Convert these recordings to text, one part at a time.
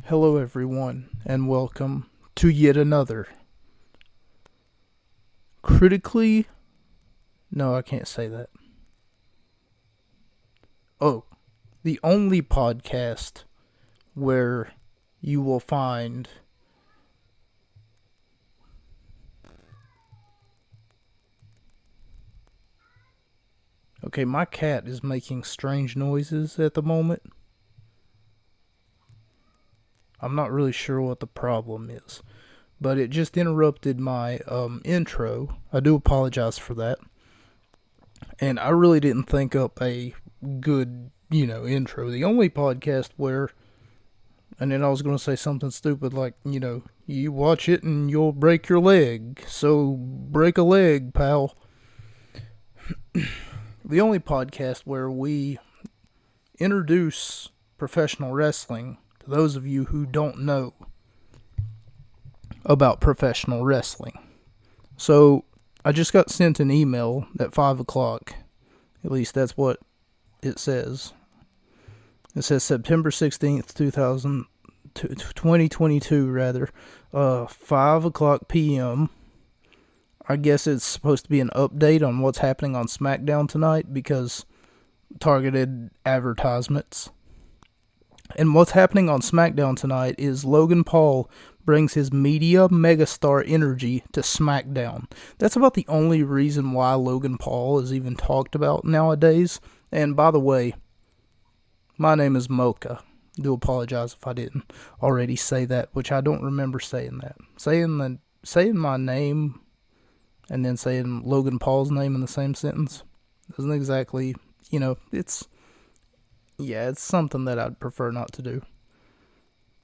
Hello, everyone, and welcome to yet another critically. No, I can't say that. Oh, the only podcast where you will find. Okay, my cat is making strange noises at the moment. I'm not really sure what the problem is, but it just interrupted my intro. I do apologize for that. And I really didn't think up a good, intro. The only podcast where, and then I was going to say something stupid like, you watch it and you'll break your leg. So break a leg, pal. The only podcast where we introduce professional wrestling to those of you who don't know about professional wrestling. So I just got sent an email at 5 o'clock. At least that's what it says. It says September 16th, 2022, rather. 5 o'clock p.m. I guess it's supposed to be an update on what's happening on SmackDown tonight because targeted advertisements. And what's happening on SmackDown tonight is Logan Paul brings his media megastar energy to SmackDown. That's about the only reason why Logan Paul is even talked about nowadays. And by the way, my name is Mocha. I do apologize if I didn't already say that, which I don't remember saying that. Saying my name and then saying Logan Paul's name in the same sentence doesn't exactly, it's something that I'd prefer not to do.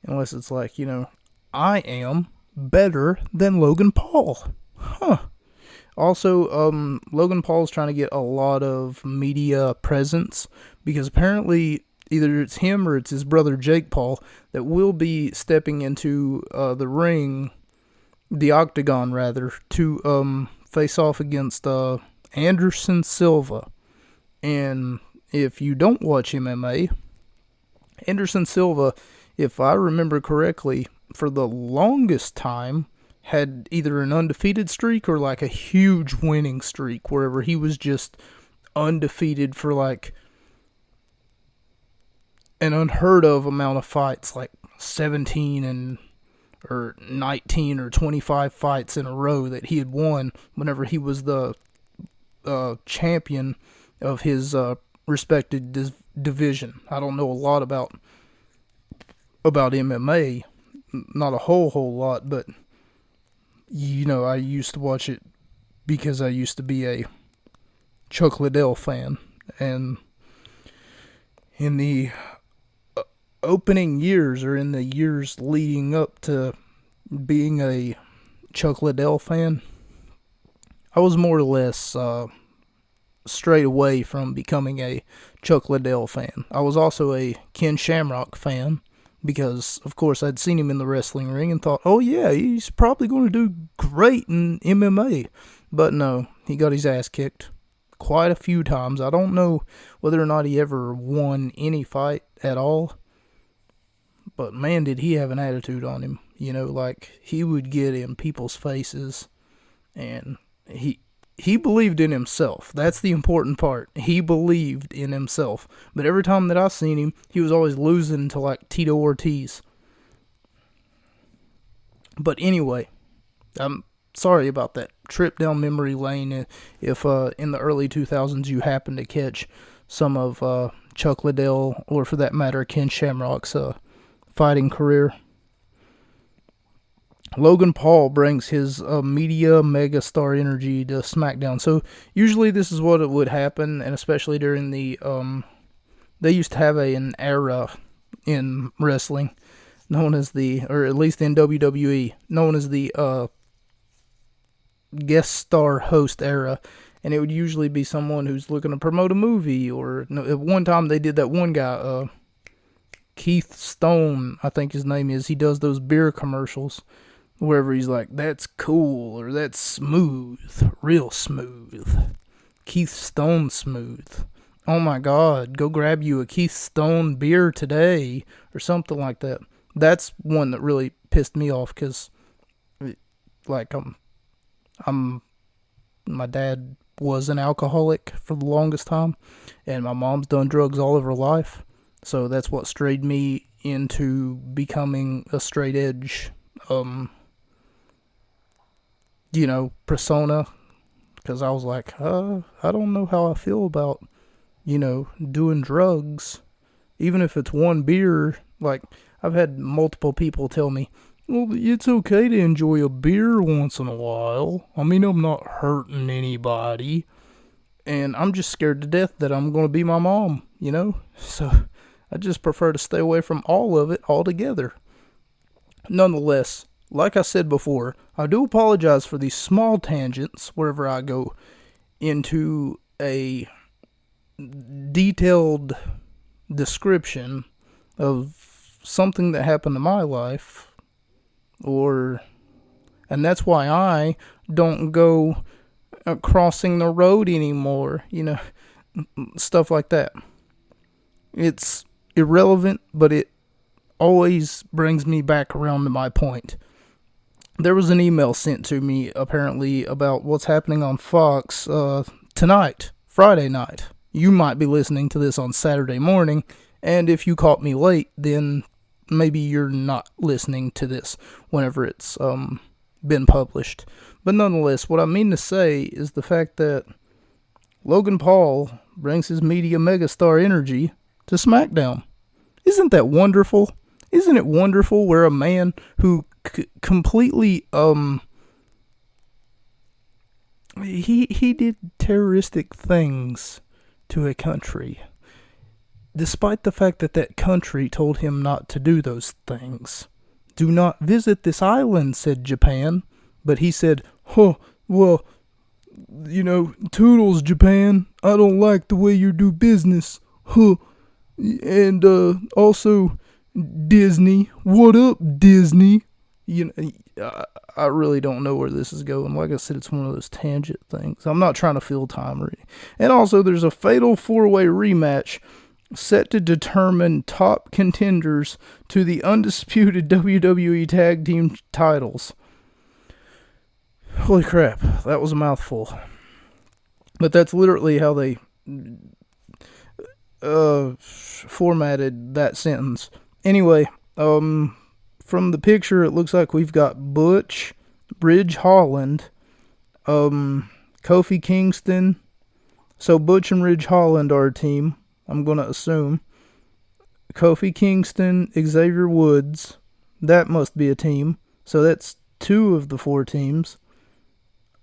Unless it's like, I am better than Logan Paul. Also, Logan Paul's trying to get a lot of media presence because apparently either it's him or it's his brother Jake Paul that will be stepping into the ring, the octagon rather, to face off against Anderson Silva. And if you don't watch MMA, Anderson Silva, if I remember correctly, for the longest time had either an undefeated streak or like a huge winning streak wherever he was just undefeated for like an unheard of amount of fights, like 17 or 19 or 25 fights in a row that he had won whenever he was the champion of his respected division. I don't know a lot about MMA, not a whole lot, but I used to watch it because I used to be a Chuck Liddell fan, and in the opening years or in the years leading up to being a Chuck Liddell fan, I was more or less straight away from becoming a Chuck Liddell fan. I was also a Ken Shamrock fan because, of course, I'd seen him in the wrestling ring and thought, oh yeah, he's probably going to do great in MMA. But no, he got his ass kicked quite a few times. I don't know whether or not he ever won any fight at all. But man, did he have an attitude on him. Like he would get in people's faces, and he believed in himself. That's the important part. He believed in himself. But every time that I seen him, he was always losing to like Tito Ortiz. But anyway, I'm sorry about that trip down memory lane. If in the early 2000s you happened to catch some of Chuck Liddell, or for that matter, Ken Shamrock's fighting career. Logan Paul brings his media megastar energy to SmackDown. So usually this is what it would happen, and especially during the they used to have an era in wrestling known as or at least in WWE, known as the guest star host era. And it would usually be someone who's looking to promote a movie, or at one time they did that one guy, Keith Stone, I think his name is. He does those beer commercials wherever he's like, that's cool, or that's smooth, real smooth. Keith Stone smooth. Oh my God, go grab you a Keith Stone beer today, or something like that. That's one that really pissed me off because, like, my dad was an alcoholic for the longest time, and my mom's done drugs all of her life. So that's what strayed me into becoming a straight edge, persona. Because I was like, I don't know how I feel about, doing drugs. Even if it's one beer. Like, I've had multiple people tell me, well, it's okay to enjoy a beer once in a while. I mean, I'm not hurting anybody. And I'm just scared to death that I'm going to be my mom, So I just prefer to stay away from all of it altogether. Nonetheless, like I said before, I do apologize for these small tangents wherever I go into a detailed description of something that happened in my life, and that's why I don't go crossing the road anymore, stuff like that. It's irrelevant, but it always brings me back around to my point. There was an email sent to me, apparently, about what's happening on Fox tonight, Friday night. You might be listening to this on Saturday morning, and if you caught me late, then maybe you're not listening to this whenever it's been published. But nonetheless, what I mean to say is the fact that Logan Paul brings his media megastar energy to SmackDown. Isn't that wonderful? Isn't it wonderful where a man who completely he did terroristic things to a country, despite the fact that that country told him not to do those things. Do not visit this island, said Japan. But he said, well, toodles, Japan. I don't like the way you do business. And also, Disney. What up, Disney? I really don't know where this is going. Like I said, it's one of those tangent things. I'm not trying to fill time. And also, there's a fatal 4-way rematch set to determine top contenders to the undisputed WWE Tag Team titles. Holy crap, that was a mouthful. But that's literally how they formatted that sentence. Anyway, from the picture, it looks like we've got Butch, Ridge Holland, Kofi Kingston. So Butch and Ridge Holland are a team, I'm going to assume. Kofi Kingston, Xavier Woods, that must be a team. So that's 2 of the 4 teams.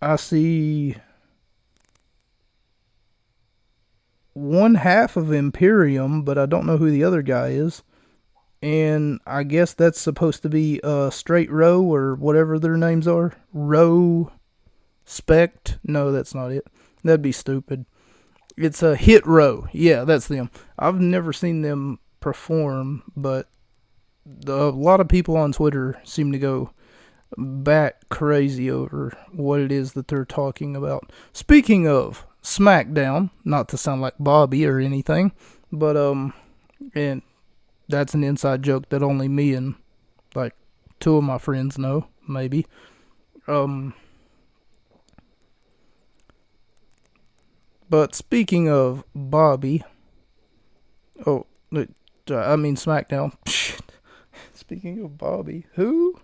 I see one half of Imperium, but I don't know who the other guy is. And I guess that's supposed to be Straight Row or whatever their names are. Row Spect. No, that's not it. That'd be stupid. It's a Hit Row. Yeah, that's them. I've never seen them perform, but a lot of people on Twitter seem to go bat crazy over what it is that they're talking about. Speaking of SmackDown, not to sound like Bobby or anything, but and that's an inside joke that only me and like 2 of my friends know, maybe. But speaking of Bobby, SmackDown. Speaking of Bobby, who?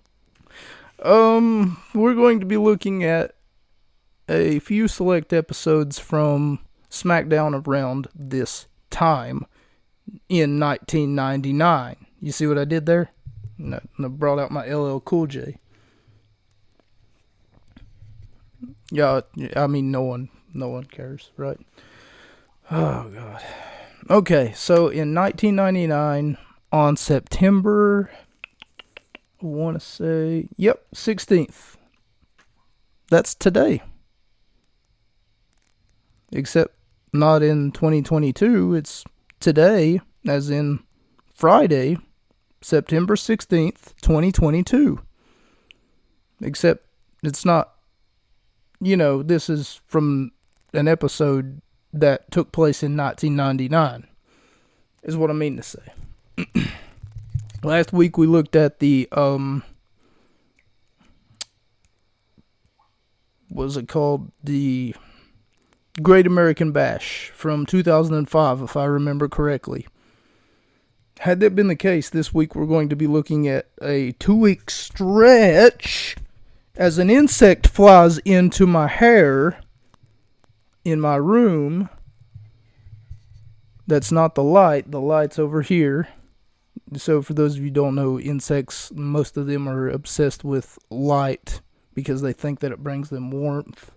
We're going to be looking at a few select episodes from SmackDown around this time in 1999. You see what I did there? No, I brought out my LL Cool J. Yeah, I mean, no one cares, right? Oh, God. Okay, so in 1999, on September, I want to say, 16th. That's today. Except not in 2022, it's today, as in Friday, September 16th, 2022. Except it's not, this is from an episode that took place in 1999, is what I mean to say. Last week we looked at the what's it called? The Great American Bash from 2005, if I remember correctly. Had that been the case, this week we're going to be looking at a 2-week stretch as an insect flies into my hair in my room. That's not the light. The light's over here. So for those of you who don't know, insects, most of them are obsessed with light because they think that it brings them warmth.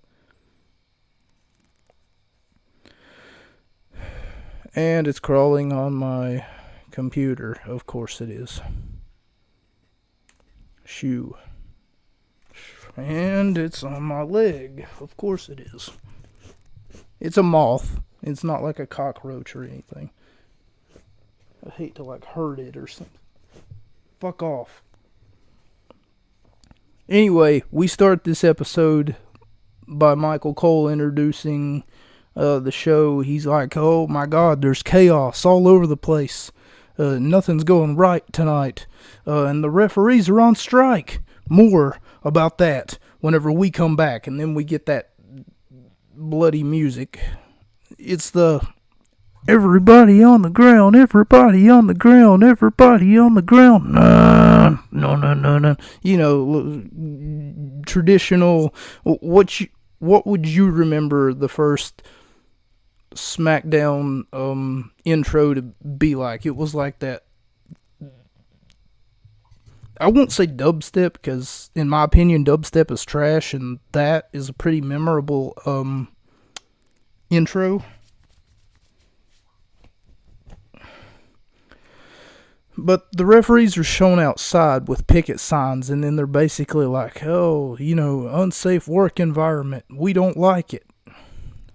And it's crawling on my computer. Of course it is. Shoe. And it's on my leg. Of course it is. It's a moth. It's not like a cockroach or anything. I hate to hurt it or something. Fuck off. Anyway, we start this episode by Michael Cole introducing the show. He's like, oh my god, there's chaos all over the place. Nothing's going right tonight. And the referees are on strike. More about that whenever we come back. And then we get that bloody music. It's the everybody on the ground, everybody on the ground, everybody on the ground. No. You know, traditional. What would you remember the first SmackDown intro to be like? It was like that. I won't say dubstep because, in my opinion, dubstep is trash, and that is a pretty memorable intro. But the referees are shown outside with picket signs, and then they're basically like, oh, you know, unsafe work environment. We don't like it.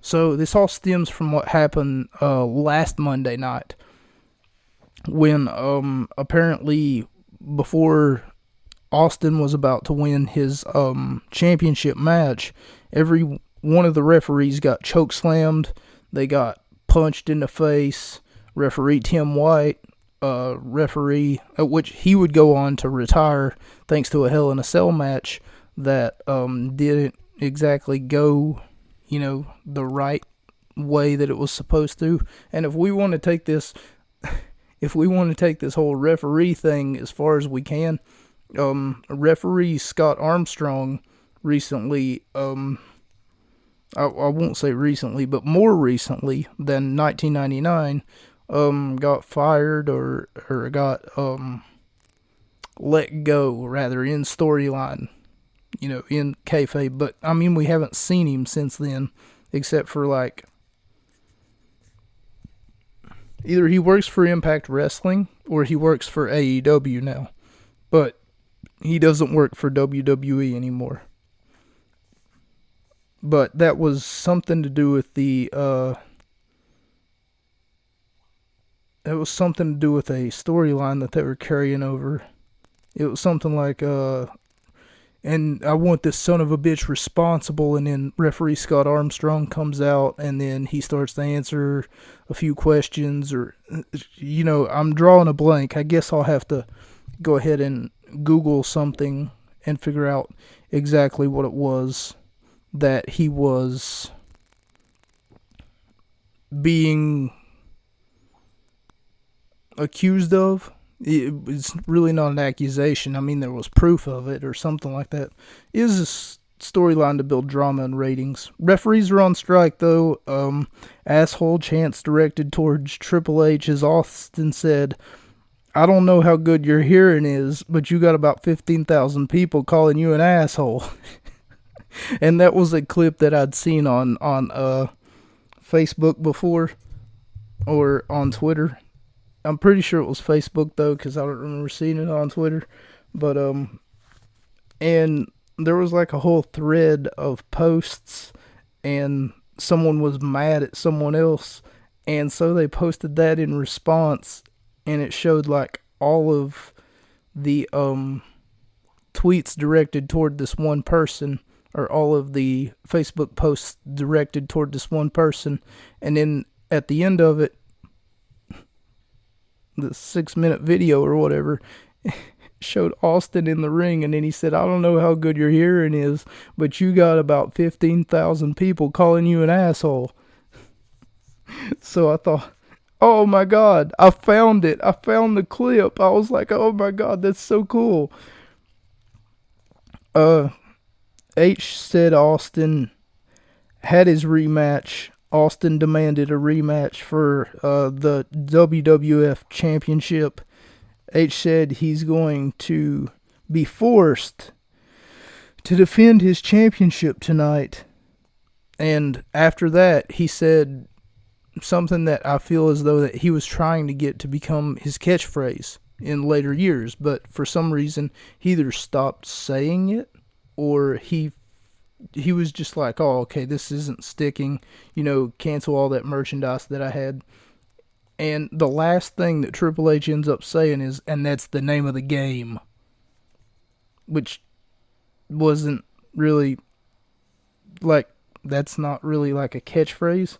So this all stems from what happened last Monday night when apparently before Austin was about to win his championship match, every one of the referees got choke slammed. They got punched in the face. Referee Tim White, which he would go on to retire thanks to a Hell in a Cell match that didn't exactly go, you know, the right way that it was supposed to. And if we want to take this whole referee thing as far as we can, referee Scott Armstrong recently, I won't say recently, but more recently than 1999, got fired or got let go, rather, in storyline, you know, in kayfabe. But I mean, we haven't seen him since then, except for like either he works for Impact Wrestling or he works for AEW now, but he doesn't work for WWE anymore. But that was something to do with the it was something to do with a storyline that they were carrying over. It was something like, and I want this son of a bitch responsible, and then referee Scott Armstrong comes out, and then he starts to answer a few questions, or, you know, I'm drawing a blank. I guess I'll have to go ahead and Google something and figure out exactly what it was that he was being accused of. It's really not an accusation. I mean, there was proof of it or something like that. It is a storyline to build drama and ratings. Referees are on strike, though. Asshole chants directed towards Triple H, as Austin said, I don't know how good your hearing is, but you got about 15,000 people calling you an asshole. And that was a clip that I'd seen on Facebook before, or on Twitter. I'm pretty sure it was Facebook, though, because I don't remember seeing it on Twitter. But, and there was like a whole thread of posts, and someone was mad at someone else, and so they posted that in response, and it showed like all of the tweets directed toward this one person, or all of the Facebook posts directed toward this one person, and then at the end of it, the 6-minute video or whatever, showed Austin in the ring, and then he said, I don't know how good your hearing is, but you got about 15,000 people calling you an asshole. So I thought, oh my God, I found it. I found the clip. I was like, oh my God, that's so cool. H said Austin had his rematch. Austin demanded a rematch for the WWF Championship. H said he's going to be forced to defend his championship tonight. And after that, he said something that I feel as though that he was trying to get to become his catchphrase in later years, but for some reason he either stopped saying it or he was just like, oh, okay, this isn't sticking, cancel all that merchandise that I had. And the last thing that Triple H ends up saying is, and that's the name of the game, which wasn't really like, that's not really like a catchphrase,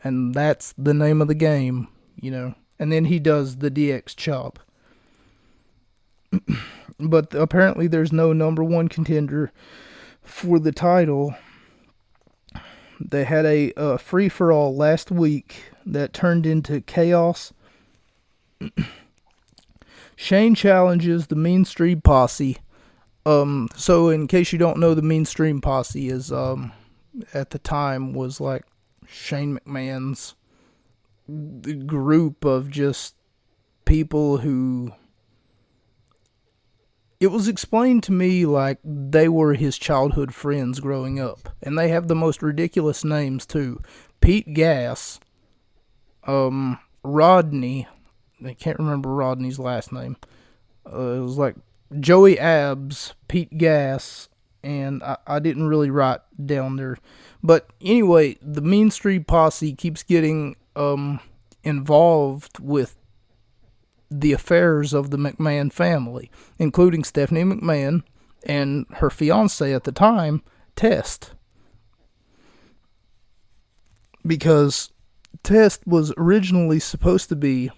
and that's the name of the game, and then he does the DX chop. But apparently there's no number one contender for the title. They had a free-for-all last week that turned into chaos. Shane challenges the Mean Street Posse. So in case you don't know, the Mean Street Posse is, at the time, was like Shane McMahon's group of just people who... It was explained to me like they were his childhood friends growing up. And they have the most ridiculous names, too. Pete Gas, Rodney, I can't remember Rodney's last name. It was like Joey Abs, Pete Gas, and I didn't really write down there. But anyway, the Mean Street Posse keeps getting involved with the affairs of the McMahon family, including Stephanie McMahon and her fiance at the time, Test. Because Test was originally supposed to be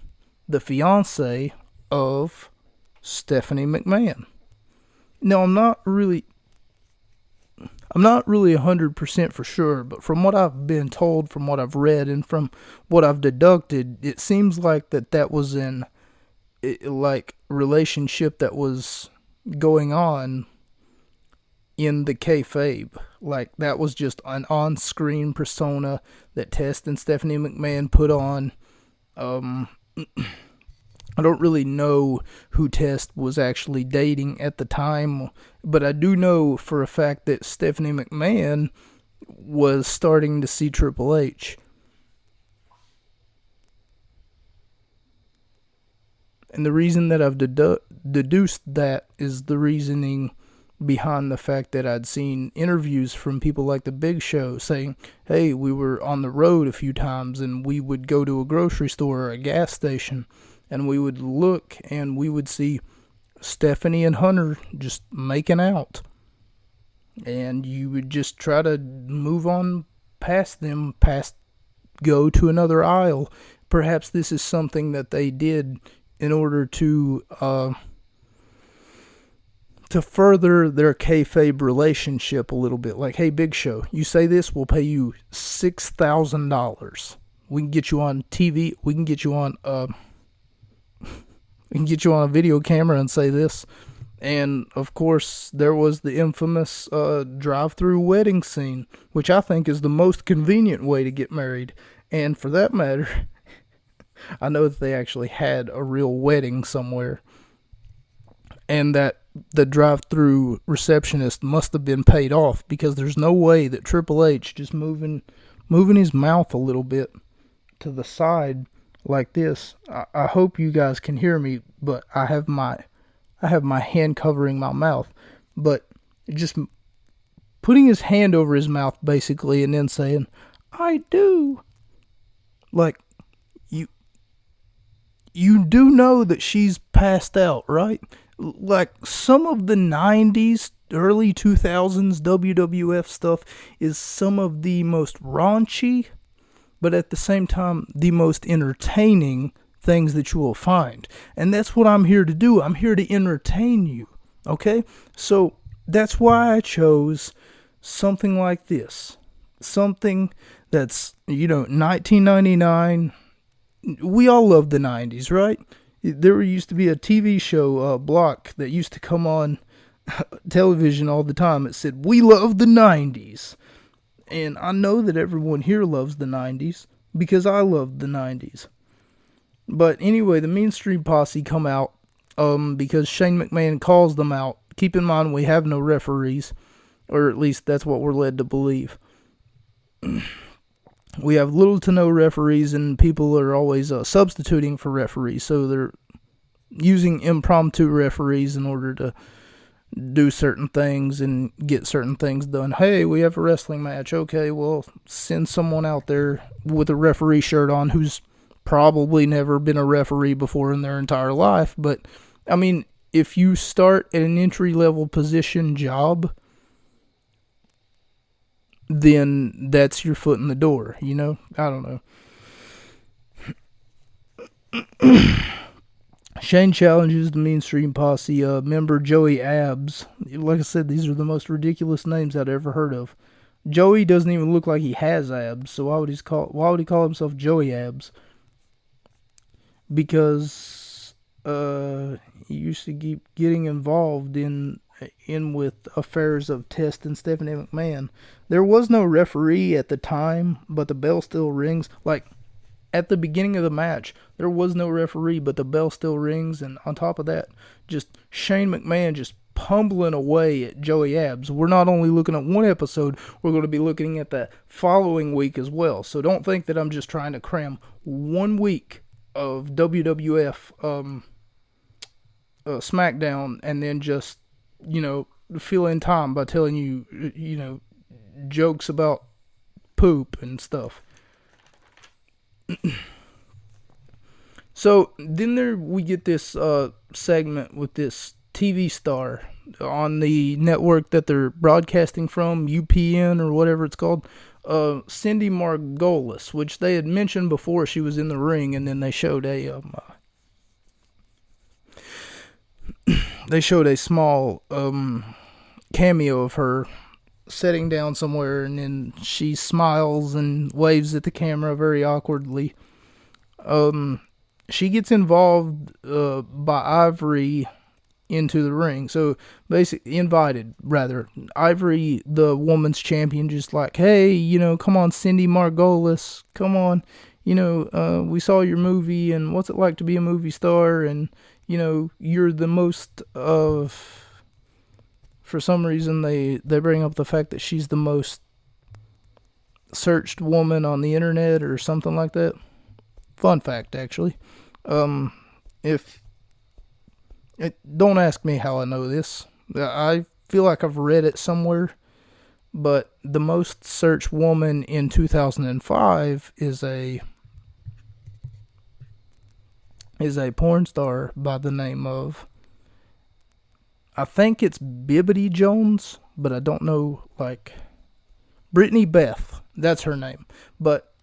the fiance of Stephanie McMahon. Now, I'm not really 100% for sure, but from what I've been told, from what I've read, and from what I've deducted, it seems like that was in relationship that was going on in the kayfabe. Like, that was just an on-screen persona that Test and Stephanie McMahon put on. I don't really know who Test was actually dating at the time, but I do know for a fact that Stephanie McMahon was starting to see Triple H. And the reason that I've deduced that is the reasoning behind the fact that I'd seen interviews from people like The Big Show saying, hey, we were on the road a few times and we would go to a grocery store or a gas station and we would look and we would see Stephanie and Hunter just making out. And you would just try to move on past them, go to another aisle. Perhaps this is something that they did in order to further their kayfabe relationship a little bit. Like, hey, Big Show, you say this, we'll pay you $6,000. We can get you on TV. We can get you on a video camera and say this. And of course, there was the infamous drive-through wedding scene, which I think is the most convenient way to get married. And for that matter, I know that they actually had a real wedding somewhere, and that the drive-through receptionist must have been paid off, because there's no way that Triple H just moving his mouth a little bit to the side like this. I hope you guys can hear me, but I have my hand covering my mouth, but just putting his hand over his mouth basically, and then saying, I do. Like, you do know that she's passed out, right? Like, some of the 90s, early 2000s WWF stuff is some of the most raunchy, but at the same time, the most entertaining things that you will find. And that's what I'm here to do. I'm here to entertain you. Okay? So that's why I chose something like this. Something that's, 1999. We all love the 90s, right? There used to be a TV show, Block, that used to come on television all the time. It said, "We love the 90s." And I know that everyone here loves the 90s because I love the 90s. But anyway, the Mean Street Posse come out because Shane McMahon calls them out. Keep in mind, we have no referees, or at least that's what we're led to believe. We have little to no referees, and people are always substituting for referees. So they're using impromptu referees in order to do certain things and get certain things done. Hey, we have a wrestling match. Okay, well, send someone out there with a referee shirt on who's probably never been a referee before in their entire life. But, I mean, if you start at an entry-level position job, then that's your foot in the door, I don't know. Shane challenges the Mean Street Posse member Joey Abs. Like I said, these are the most ridiculous names I'd ever heard of. Joey doesn't even look like he has abs, so why would he call himself Joey Abs? Because he used to keep getting involved in with affairs of Test and Stephanie McMahon. There was no referee at the time, but the bell still rings. Like, at the beginning of the match, there was no referee, but the bell still rings, and on top of that, just Shane McMahon just pummeling away at Joey Abs. We're not only looking at one episode, we're going to be looking at the following week as well. So don't think that I'm just trying to cram 1 week of WWF SmackDown and then just, fill in time by telling you, jokes about poop and stuff. So then we get this segment with this TV star on the network that they're broadcasting from, UPN or whatever it's called, Cindy Margolis, which they had mentioned before she was in the ring, and then they showed a small cameo of her sitting down somewhere, and then she smiles and waves at the camera very awkwardly. She gets involved by Ivory into the ring. So basically invited, rather. Ivory, the woman's champion, just like, hey, come on, Cindy Margolis, come on. We saw your movie, and what's it like to be a movie star? And, you're the most of... For some reason, they bring up the fact that she's the most searched woman on the internet or something like that. Fun fact, actually. Don't ask me how I know this. I feel like I've read it somewhere. But the most searched woman in 2005 is a porn star by the name of... I think it's Bibbidi Jones, but I don't know, Brittany Beth, that's her name. But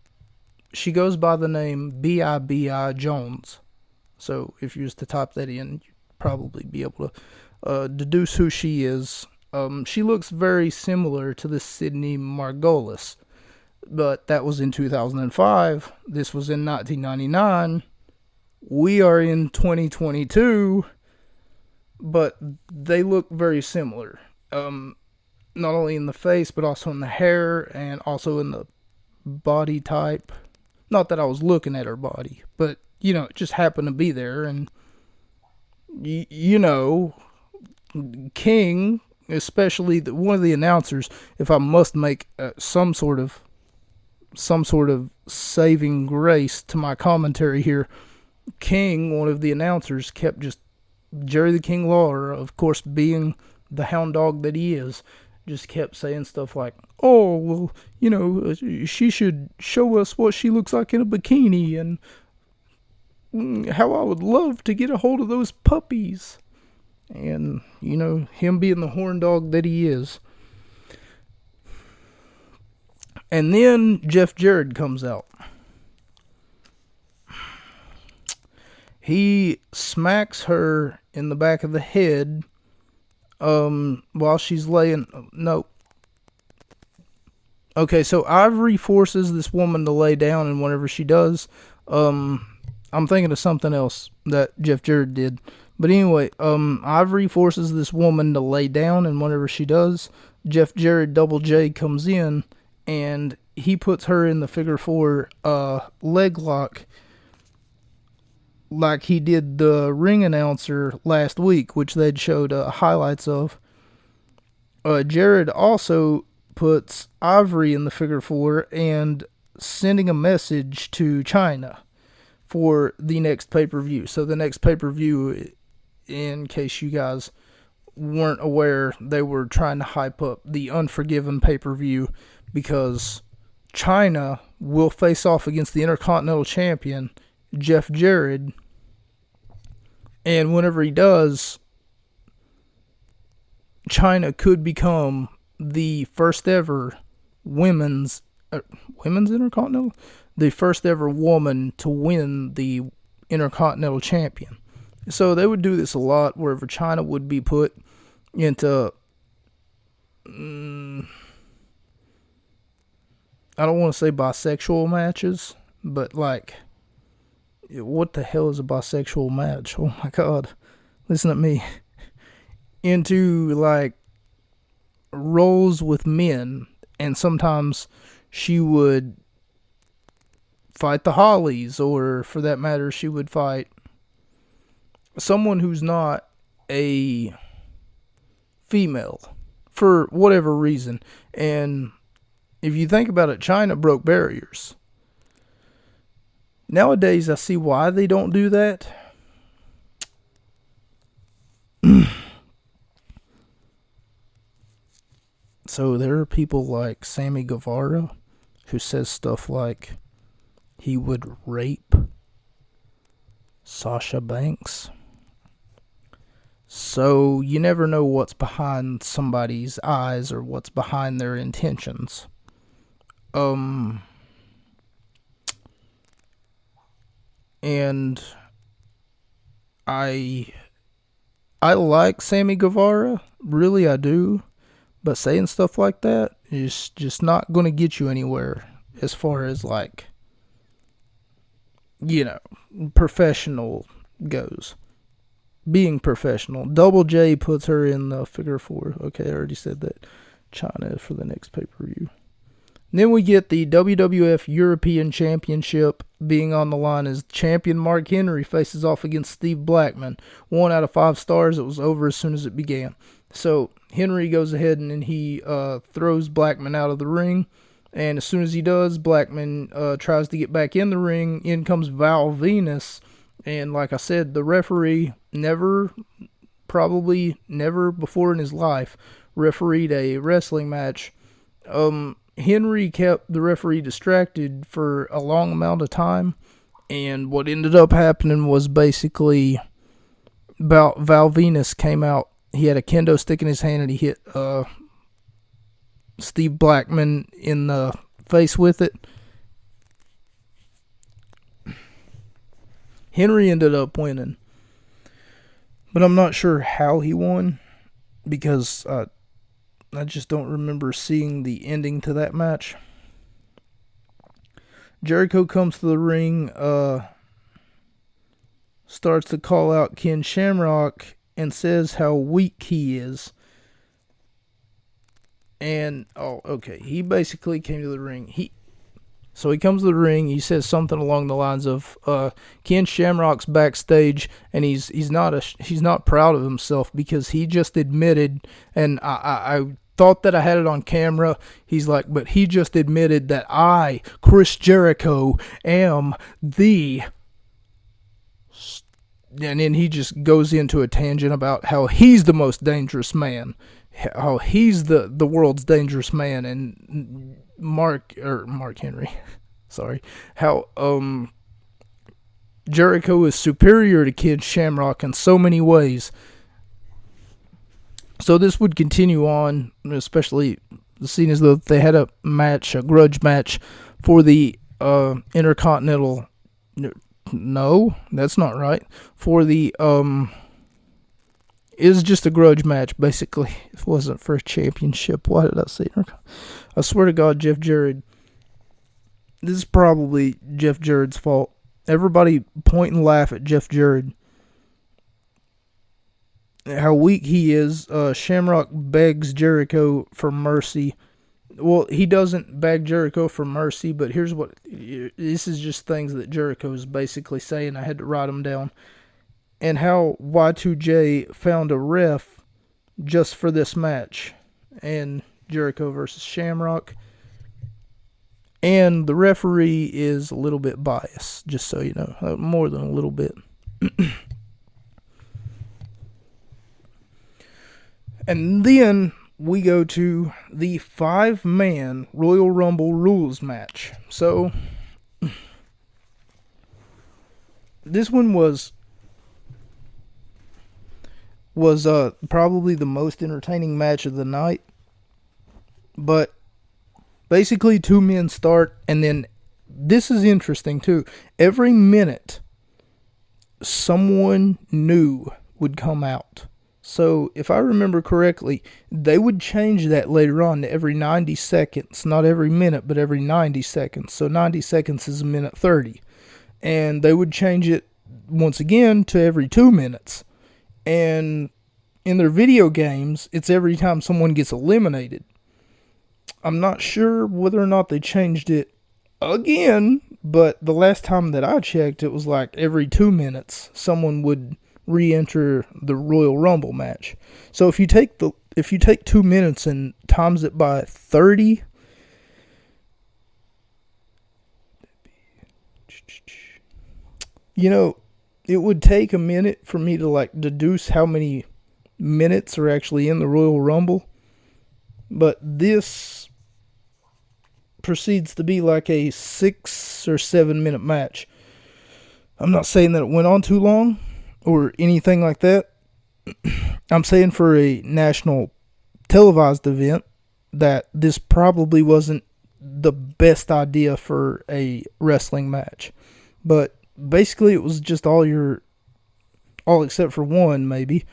she goes by the name Bibi Jones. So if you was to type that in, you'd probably be able to deduce who she is. She looks very similar to this Sydney Margolis, but that was in 2005. This was in 1999. We are in 2022. But they look very similar, not only in the face, but also in the hair, and also in the body type. Not that I was looking at her body, but, it just happened to be there, and, King, especially one of the announcers, if I must make some sort of saving grace to my commentary here, King, one of the announcers, kept just Jerry the King Lawler, of course, being the hound dog that he is, just kept saying stuff like, oh, well, she should show us what she looks like in a bikini, and how I would love to get a hold of those puppies. And, him being the horn dog that he is. And then Jeff Jarrett comes out. he smacks her in the back of the head while she's laying. No. Okay, so Ivory forces this woman to lay down, and whenever she does, I'm thinking of something else that Jeff Jarrett did. But anyway, Ivory forces this woman to lay down, and whenever she does, Jeff Jarrett Double J comes in, and he puts her in the figure 4 leg lock, like he did the ring announcer last week, which they'd showed highlights of. Jarrett also puts Ivory in the figure 4 and sending a message to China for the next pay-per-view. So the next pay-per-view, in case you guys weren't aware, they were trying to hype up the Unforgiven pay-per-view because China will face off against the Intercontinental Champion, Jeff Jarrett. And whenever he does, China could become the first ever women's Intercontinental? The first ever woman to win the Intercontinental Champion. So they would do this a lot wherever China would be put into, I don't want to say bisexual matches, but like, what the hell is a bisexual match? Oh my god. Listen to me. Into like roles with men, and sometimes she would fight the Hollies, or for that matter, she would fight someone who's not a female for whatever reason. And if you think about it, China broke barriers. Nowadays, I see why they don't do that. So there are people like Sammy Guevara who says stuff like he would rape Sasha Banks. So you never know what's behind somebody's eyes or what's behind their intentions. And I like Sammy Guevara, really I do, but saying stuff like that is just not going to get you anywhere as far as like, you know, professional goes. Being professional. Double J puts her in the figure 4. Okay, I already said that. China for the next pay-per-view. Then we get the WWF European Championship being on the line as champion Mark Henry faces off against Steve Blackman. 1 out of 5 stars. It was over as soon as it began. So Henry goes ahead and he throws Blackman out of the ring. And as soon as he does, Blackman tries to get back in the ring. In comes Val Venus. And like I said, the referee probably never before in his life, refereed a wrestling match. Henry kept the referee distracted for a long amount of time, and what ended up happening was basically Val Venus came out. He had a kendo stick in his hand, and he hit Steve Blackman in the face with it. Henry ended up winning, but I'm not sure how he won because I just don't remember seeing the ending to that match. Jericho comes to the ring, starts to call out Ken Shamrock and says how weak he is. And, he basically came to the ring. So he comes to the ring, he says something along the lines of, Ken Shamrock's backstage, and he's not proud of himself because he just admitted, and I thought that I had it on camera. He's like, but he just admitted that I, Chris Jericho, am the... And then he just goes into a tangent about how he's the most dangerous man. How he's the world's dangerous man. And Mark Henry, sorry. How Jericho is superior to Ken Shamrock in so many ways. So this would continue on, especially seeing as though they had a grudge match for the Intercontinental No, that's not right. For the it's just a grudge match, basically. It wasn't for a championship. Why did I say it? I swear to God, Jeff Jarrett. This is probably Jeff Jarrett's fault. Everybody point and laugh at Jeff Jarrett. How weak he is. Shamrock begs Jericho for mercy. Well, he doesn't beg Jericho for mercy, but here's what... This is just things that Jericho's basically saying. I had to write them down. And how Y2J found a ref just for this match. And Jericho versus Shamrock. And the referee is a little bit biased, just so you know. More than a little bit. And then we go to the 5-man Royal Rumble rules match. So, this one was probably the most entertaining match of the night. But basically 2 men start, and then this is interesting too. Every minute, someone new would come out. So, if I remember correctly, they would change that later on to every 90 seconds. Not every minute, but every 90 seconds. So, 90 seconds is a minute 30. And they would change it once again to every 2 minutes. And in their video games, it's every time someone gets eliminated. I'm not sure whether or not they changed it again, but the last time that I checked, it was like every 2 minutes someone would re-enter the Royal Rumble match. So if you take 2 minutes and times it by 30, you know, it would take a minute for me to like deduce how many minutes are actually in the Royal Rumble. But this proceeds to be like a 6 or 7 minute match. I'm not saying that it went on too long or anything like that. I'm saying for a national televised event that this probably wasn't the best idea for a wrestling match. But basically it was just all except for one maybe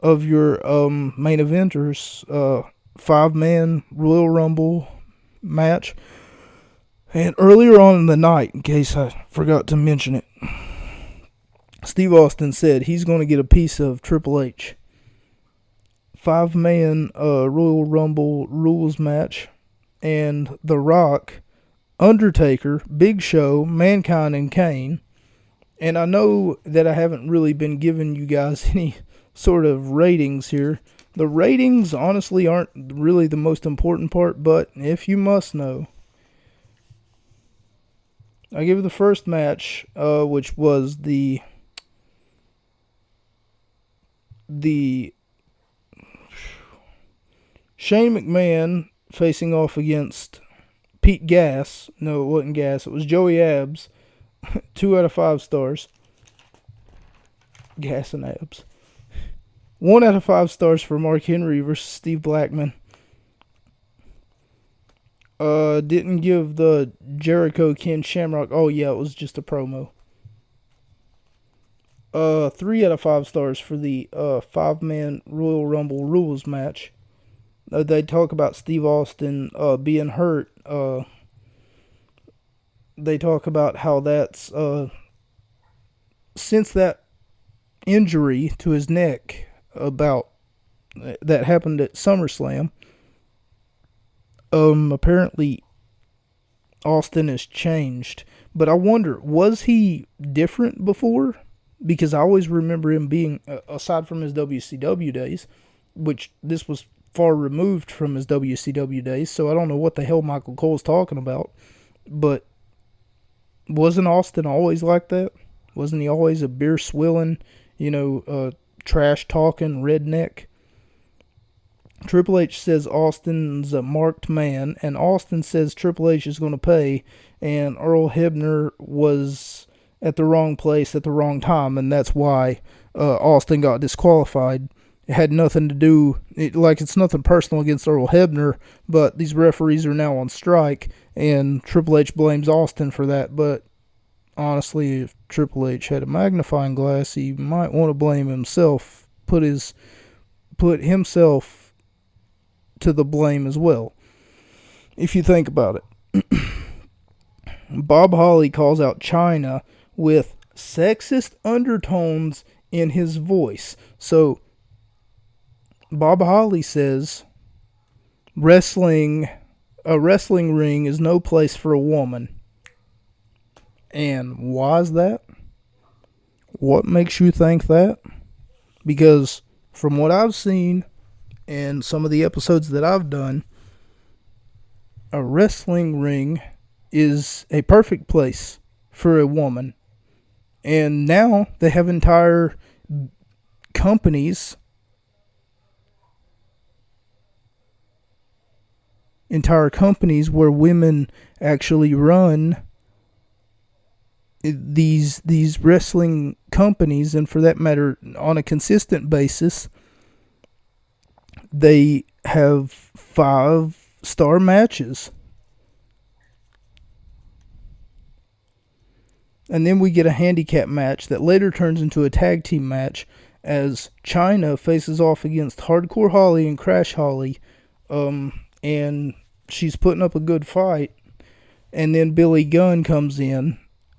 of your main eventers, 5-man Royal Rumble match. And earlier on in the night, in case I forgot to mention it, Steve Austin said he's going to get a piece of Triple H. 5-man Royal Rumble rules match. And The Rock, Undertaker, Big Show, Mankind, and Kane. And I know that I haven't really been giving you guys any sort of ratings here. The ratings honestly aren't really the most important part, but if you must know, I give the first match, which was the Shane McMahon facing off against Pete Gas. No, it wasn't Gas. It was Joey Abs. 2 out of 5 stars. Gas and Abs. 1 out of 5 stars for Mark Henry versus Steve Blackman. Didn't give the Jericho Ken Shamrock. Oh yeah, it was just a promo. 3 out of 5 stars for the 5-man Royal Rumble rules match. They talk about Steve Austin being hurt. They talk about how that's since that injury to his neck about that happened at SummerSlam. Apparently Austin has changed, but I wonder, was he different before? Because I always remember him being, aside from his WCW days, which this was far removed from his WCW days, so I don't know what the hell Michael Cole's talking about, but wasn't Austin always like that? Wasn't he always a beer swilling, trash talking redneck? Triple H says Austin's a marked man, and Austin says Triple H is going to pay, and Earl Hebner was at the wrong place at the wrong time, and that's why Austin got disqualified. It had nothing to do, it's nothing personal against Earl Hebner, but these referees are now on strike, and Triple H blames Austin for that. But honestly, if Triple H had a magnifying glass, he might want to blame himself, put himself to the blame as well. If you think about it. Bob Holly calls out Chyna with sexist undertones in his voice. So, Bob Holly says, a wrestling ring is no place for a woman. And why is that? What makes you think that? Because from what I've seen and some of the episodes that I've done, a wrestling ring is a perfect place for a woman. And now they have entire companies where women actually run these wrestling companies, and for that matter, on a consistent basis, they have 5-star matches. And then we get a handicap match that later turns into a tag team match as Chyna faces off against Hardcore Holly and Crash Holly, and she's putting up a good fight. And then Billy Gunn comes in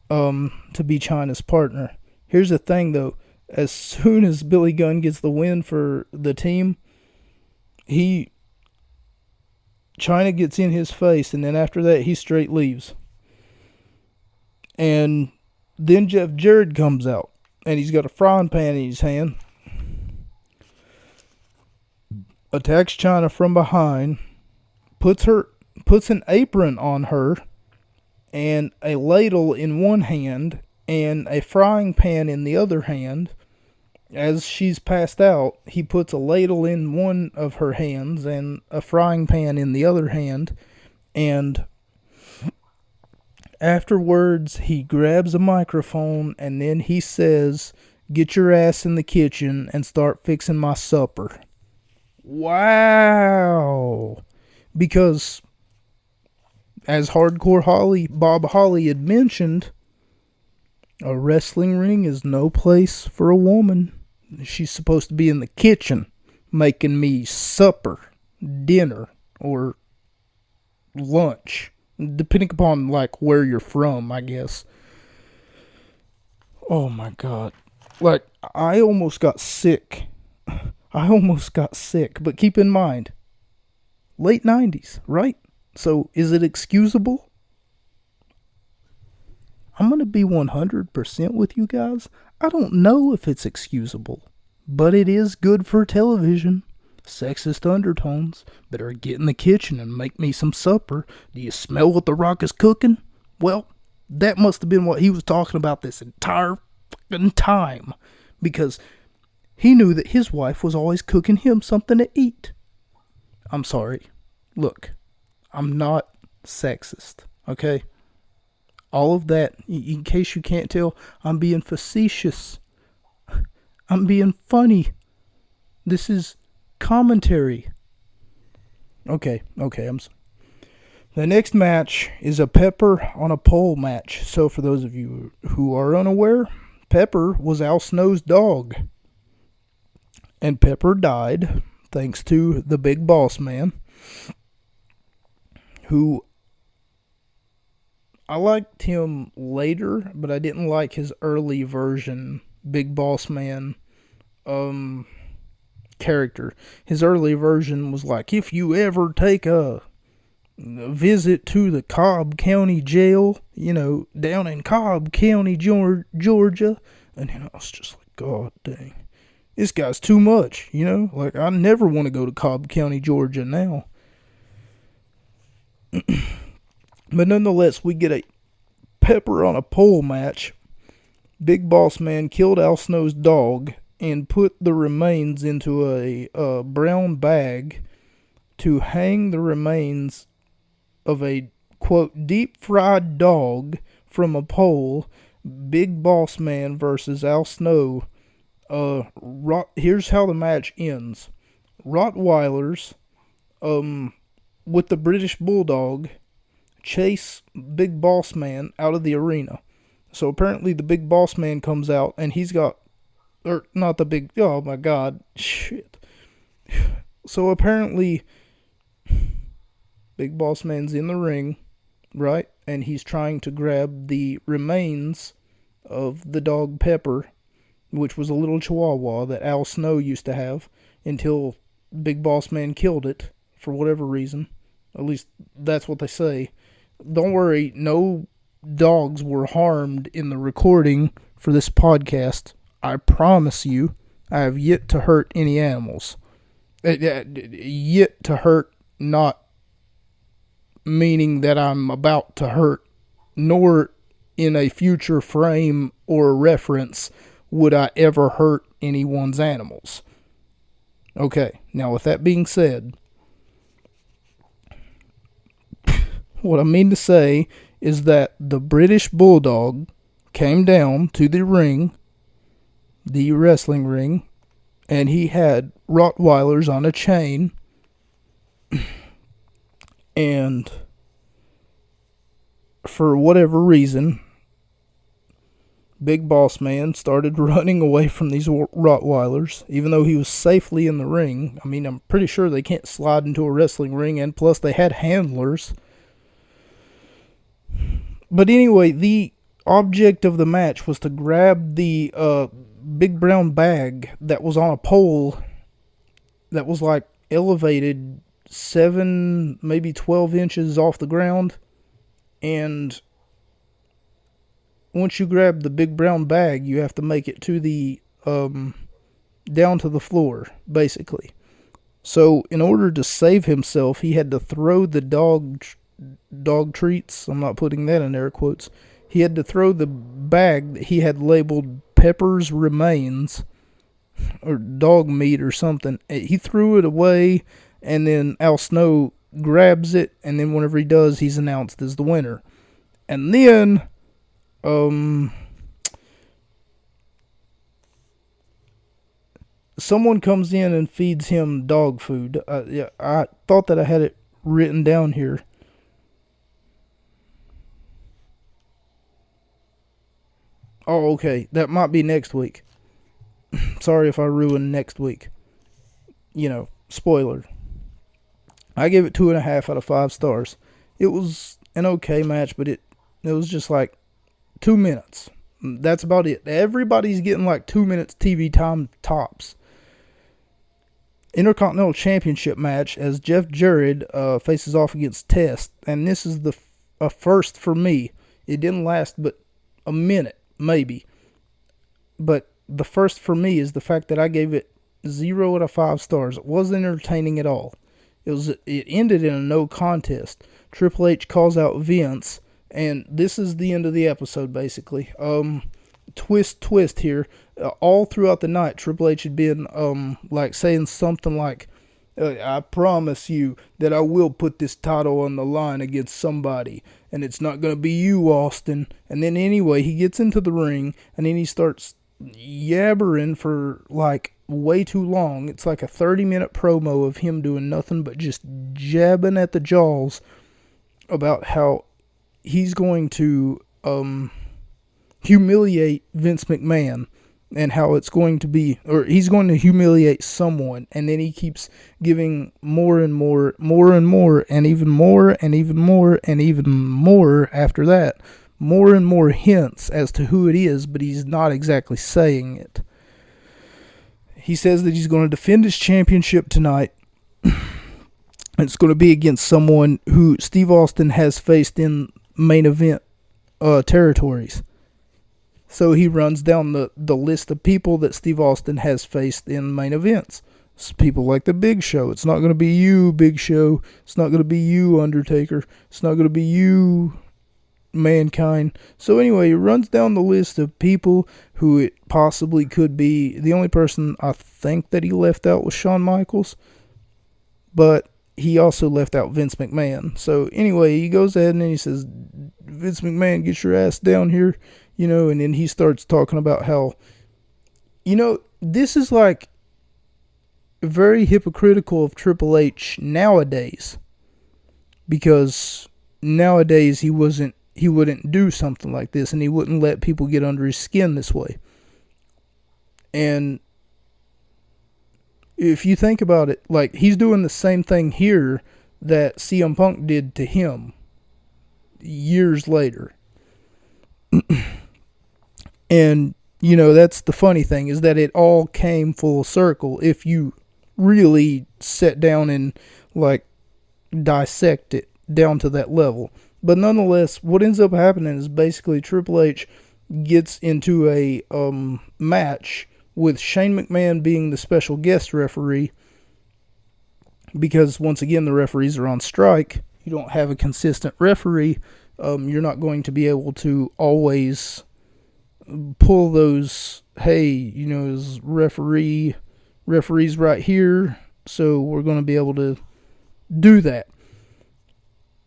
to be Chyna's partner. Here's the thing, though. As soon as Billy Gunn gets the win for the team, Chyna gets in his face, and then after that, he straight leaves. And then Jeff Jarrett comes out, and he's got a frying pan in his hand, attacks Chyna from behind, puts an apron on her, and a ladle in one hand, and a frying pan in the other hand. As she's passed out, he puts a ladle in one of her hands and a frying pan in the other hand, and afterwards he grabs a microphone and then he says, "Get your ass in the kitchen and start fixing my supper." Wow! Because, as Hardcore Holly, Bob Holly had mentioned, a wrestling ring is no place for a woman. She's supposed to be in the kitchen making me supper, dinner, or lunch, depending upon like where you're from, I guess. Oh my God. Like, I almost got sick. But keep in mind, late 90s, right? So is it excusable? I'm going to be 100% with you guys. I don't know if it's excusable, but it is good for television. Sexist undertones. Better get in the kitchen and make me some supper. Do you smell what the Rock is cooking? Well, that must have been what he was talking about this entire fucking time, because he knew that his wife was always cooking him something to eat. I'm sorry. Look, I'm not sexist, okay? All of that, in case you can't tell, I'm being facetious. I'm being funny. This is commentary. Okay, I'm sorry. The next match is a Pepper on a pole match. So for those of you who are unaware, Pepper was Al Snow's dog. And Pepper died thanks to the Big Boss Man, who, I liked him later, but I didn't like his early version, Big Boss Man character. His early version was like, if you ever take a visit to the Cobb County Jail, down in Cobb County, Georgia. And then I was just like, God dang, this guy's too much, Like, I never want to go to Cobb County, Georgia now. But nonetheless, we get a Pepper on a pole match. Big Boss Man killed Al Snow's dog and put the remains into a brown bag to hang the remains of a, quote, deep-fried dog from a pole. Big Boss Man versus Al Snow. Here's how the match ends. Rottweilers, with the British Bulldog, chase Big Boss Man out of the arena. So apparently the big boss man comes out and he's got, or not the big, oh my god, shit. So apparently big boss man's in the ring, right? And he's trying to grab the remains of the dog Pepper, which was a little chihuahua that Al Snow used to have until Big Boss Man killed it for whatever reason. At least that's what they say. Don't worry, no dogs were harmed in the recording for this podcast. I promise you, I have yet to hurt any animals. Yet to hurt, not meaning that I'm about to hurt, nor in a future frame or reference would I ever hurt anyone's animals. Okay, now with that being said, what I mean to say is that the British Bulldog came down to the ring, the wrestling ring, and he had Rottweilers on a chain, and for whatever reason, Big Boss Man started running away from these Rottweilers, even though he was safely in the ring. I mean, I'm pretty sure they can't slide into a wrestling ring, and plus they had handlers. But anyway, the object of the match was to grab the big brown bag that was on a pole that was like elevated 7, maybe 12 inches off the ground, and once you grab the big brown bag, you have to make it to the down to the floor, basically. So in order to save himself, he had to throw the dog treats. I'm not putting that in air quotes. He had to throw the bag that he had labeled Pepper's Remains or dog meat or something. He threw it away, and then Al Snow grabs it, and then whenever he does, he's announced as the winner. And then someone comes in and feeds him dog food. Yeah, I thought that I had it written down here. Oh, okay. That might be next week. Sorry if I ruined next week. Spoiler. I gave it 2.5 out of 5 stars. It was an okay match, but it was just like 2 minutes. That's about it. Everybody's getting like 2 minutes TV time tops. Intercontinental Championship match as Jeff Jarrett faces off against Test. And this is a first for me. It didn't last but a minute, maybe. But the first for me is the fact that I gave it 0 out of 5 stars. It wasn't entertaining at all. It ended in a no contest. Triple H calls out Vince. And this is the end of the episode, basically. Twist here. All throughout the night, Triple H had been, like, saying something like, I promise you that I will put this title on the line against somebody. And it's not going to be you, Austin. And then anyway, he gets into the ring, and then he starts yabbering for, like, way too long. It's like a 30-minute promo of him doing nothing but just jabbing at the jaws about how he's going to humiliate Vince McMahon and how it's going to be, or he's going to humiliate someone, and then he keeps giving more and more, and even more, and even more, and even more after that. More and more hints as to who it is, but he's not exactly saying it. He says that he's going to defend his championship tonight. It's going to be against someone who Steve Austin has faced in main event territories. So he runs down the list of people that Steve Austin has faced in main events. It's people like the Big Show. It's not going to be you, Big Show. It's not going to be you, Undertaker. It's not going to be you, Mankind. So anyway, he runs down the list of people who it possibly could be. The only person I think that he left out was Shawn Michaels. But he also left out Vince McMahon. So anyway, he goes ahead and he says, Vince McMahon, get your ass down here, and then he starts talking about how, this is like very hypocritical of Triple H nowadays, because nowadays he wouldn't do something like this, and he wouldn't let people get under his skin this way. And if you think about it, like, he's doing the same thing here that CM Punk did to him years later. And, you know, that's the funny thing, is that it all came full circle if you really sit down and, like, dissect it down to that level. But nonetheless, what ends up happening is basically Triple H gets into a match with Shane McMahon being the special guest referee, because once again the referees are on strike. You don't have a consistent referee. You're not going to be able to always pull those, hey, you know, is referee's right here, so we're going to be able to do that.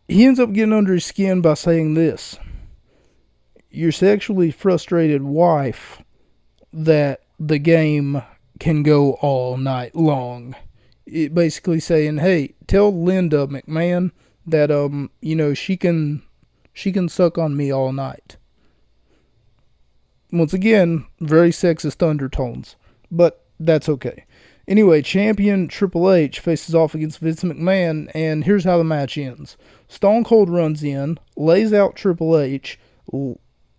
He ends up getting under his skin by saying this: your sexually frustrated wife that the game can go all night long. It basically saying, hey, tell Linda McMahon that you know, she can suck on me all night. Once again, very sexist undertones, but that's okay. Anyway, champion Triple H faces off against Vince McMahon, and here's how the match ends. Stone Cold runs in, lays out Triple H,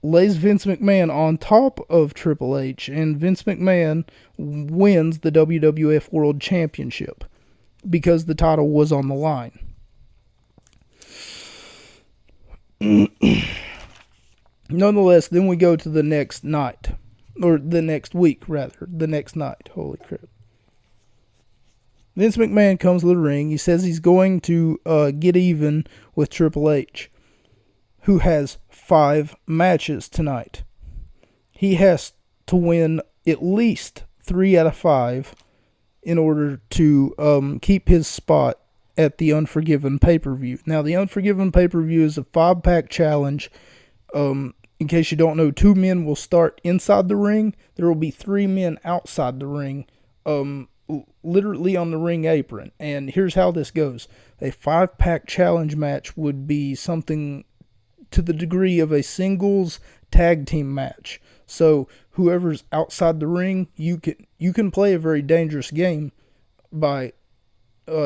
lays Vince McMahon on top of Triple H, and Vince McMahon wins the WWF World Championship because the title was on the line. Nonetheless, then we go to the next night, or the next week, rather, the next night. Holy crap. Vince McMahon comes to the ring. He says he's going to get even with Triple H, who has 5 matches tonight. He has to win at least 3 out of 5 in order to keep his spot at the Unforgiven pay-per-view. Now, the Unforgiven pay-per-view is a 5-pack challenge. In case you don't know, 2 men will start inside the ring. There will be 3 men outside the ring, literally on the ring apron. And here's how this goes. A 5-pack challenge match would be something to the degree of a singles tag team match. So whoever's outside the ring, you can play a very dangerous game by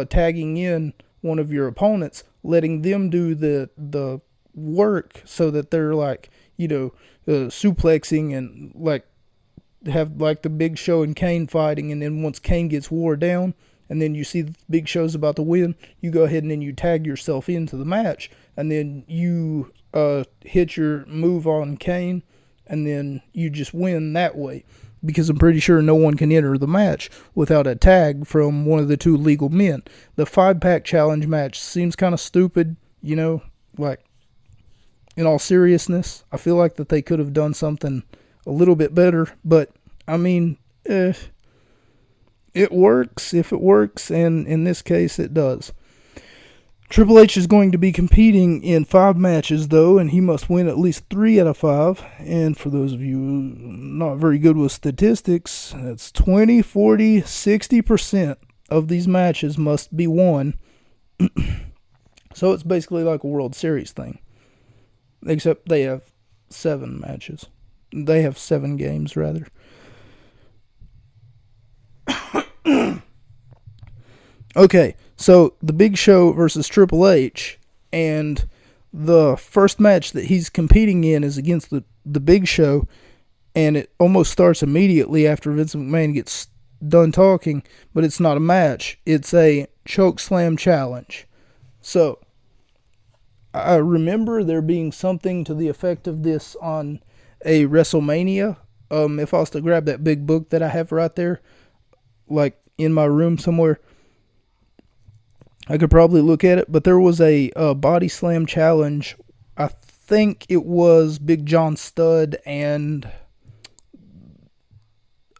tagging in one of your opponents, letting them do the work so that they're like, you know, suplexing and like have like the Big Show and Kane fighting, and then once Kane gets wore down and then you see the Big Show's about to win, you go ahead and then you tag yourself into the match, and then you hit your move on Kane, and then you just win that way. Because I'm pretty sure no one can enter the match without a tag from one of the 2 legal men. The 5-pack challenge match seems kind of stupid, you know, like, in all seriousness, I feel like that they could have done something a little bit better, but, I mean, it works if it works, and in this case it does. Triple H is going to be competing in 5 matches, though, and he must win at least 3 out of 5. And for those of you not very good with statistics, that's 20, 40, 60% of these matches must be won. So it's basically like a World Series thing. Except they have 7 matches. They have 7 games, rather. Okay, so the Big Show versus Triple H, and the first match that he's competing in is against the Big Show, and it almost starts immediately after Vince McMahon gets done talking, but it's not a match. It's a choke slam challenge. So, I remember there being something to the effect of this on a WrestleMania. If I was to grab that big book that I have right there, like in my room somewhere, I could probably look at it, but there was a body slam challenge. I think it was Big John Studd and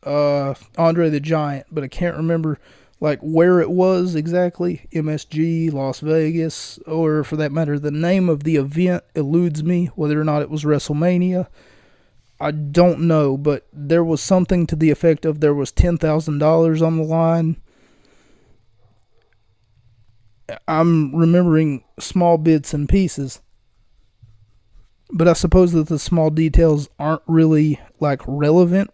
Andre the Giant, but I can't remember like where it was exactly. MSG, Las Vegas, or for that matter, the name of the event eludes me, whether or not it was WrestleMania. I don't know, but there was something to the effect of there was $10,000 on the line. I'm remembering small bits and pieces. But I suppose that the small details aren't really like relevant.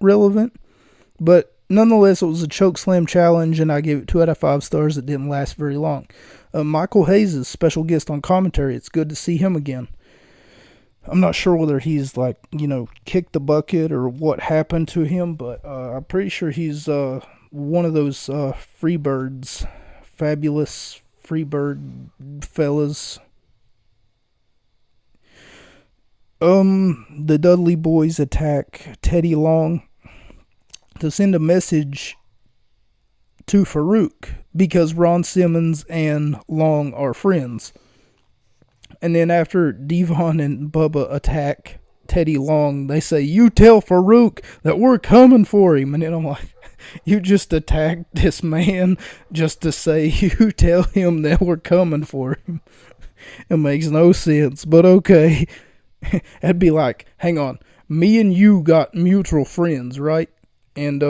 But nonetheless, it was a chokeslam challenge, and I gave it 2 out of 5 stars. It didn't last very long. Michael Hayes is special guest on commentary. It's good to see him again. I'm not sure whether he's like, kicked the bucket or what happened to him, but I'm pretty sure he's one of those Freebirds, fabulous Freebird fellas. The Dudley Boys attack Teddy Long to send a message to Farouk because Ron Simmons and Long are friends. And then after Devon and Bubba attack Teddy Long, they say, "You tell Farouk that we're coming for him." And then I'm like, you just attacked this man just to say you tell him that we're coming for him. It makes no sense, but okay. That'd be like, hang on, me and you got mutual friends, right? And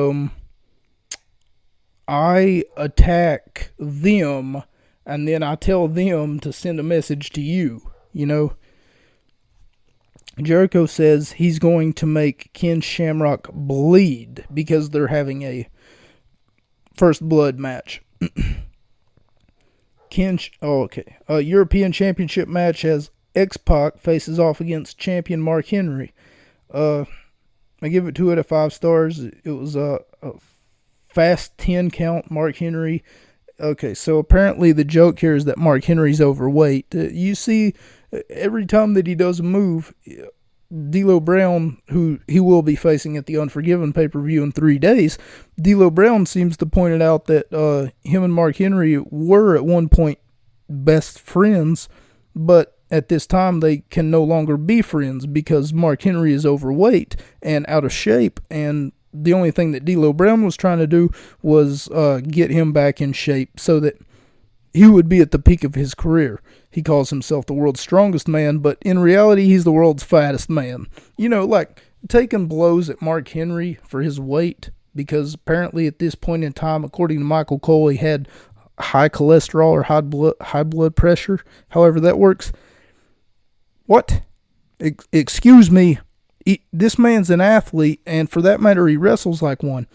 I attack them, and then I tell them to send a message to you, Jericho says he's going to make Ken Shamrock bleed because they're having a first blood match. A European Championship match as X-Pac faces off against champion Mark Henry. I give it 2 out of 5 stars. It was a fast 10 count, Mark Henry. Okay, so apparently the joke here is that Mark Henry's overweight. You see, every time that he does a move, D'Lo Brown, who he will be facing at the Unforgiven pay-per-view in 3 days, D'Lo Brown seems to point it out that him and Mark Henry were at one point best friends, but at this time they can no longer be friends because Mark Henry is overweight and out of shape, and the only thing that D'Lo Brown was trying to do was get him back in shape so that he would be at the peak of his career. He calls himself the world's strongest man, but in reality, he's the world's fattest man. Like taking blows at Mark Henry for his weight, because apparently at this point in time, according to Michael Cole, he had high cholesterol or high blood pressure, however that works. What? Excuse me. This man's an athlete, and for that matter, he wrestles like one.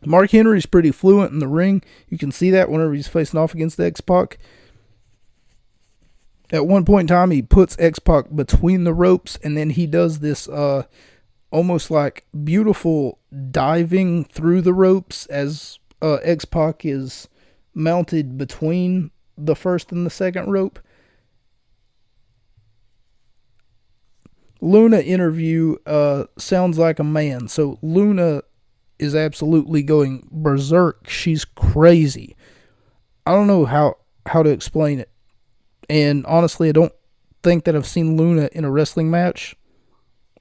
Mark Henry's pretty fluent in the ring. You can see that whenever he's facing off against X-Pac. At one point in time, he puts X-Pac between the ropes, and then he does this almost like beautiful diving through the ropes as X-Pac is mounted between the first and the second rope. Luna interview sounds like a man. So Luna is absolutely going berserk. She's crazy. I don't know how to explain it. And honestly, I don't think that I've seen Luna in a wrestling match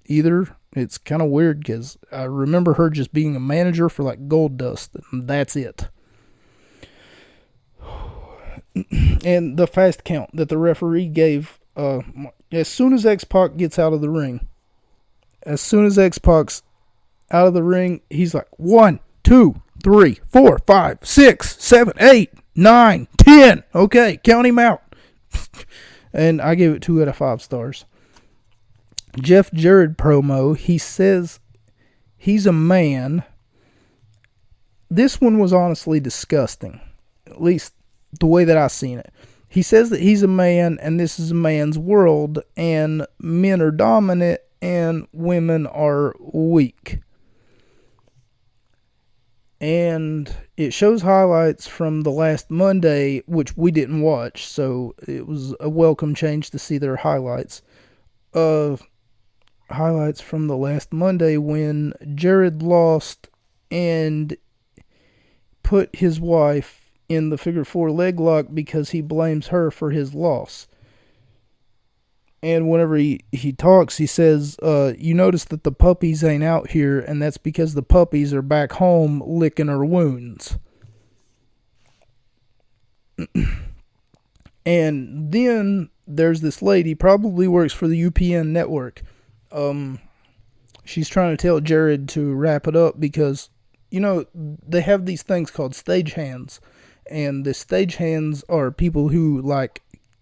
either. It's kind of weird because I remember her just being a manager for like Goldust, and that's it. And the fast count that the referee gave, as soon as X-Pac gets out of the ring, he's like 1, 2, 3, 4, 5, 6, 7, 8, 9, 10. Okay, count him out. And I gave it 2 out of 5 stars. Jeff Jarrett promo, he says he's a man. This one was honestly disgusting, at least the way that I seen it. He says that he's a man and this is a man's world and men are dominant and women are weak. And it shows highlights from the last Monday, which we didn't watch, so it was a welcome change to see their highlights. Highlights from the last Monday when Jared lost and put his wife in the figure 4 leg lock because he blames her for his loss. And whenever he talks, he says, you notice that the puppies ain't out here, and that's because the puppies are back home licking her wounds. And then there's this lady, probably works for the UPN network. She's trying to tell Jared to wrap it up because, they have these things called stagehands. And the stagehands are people who,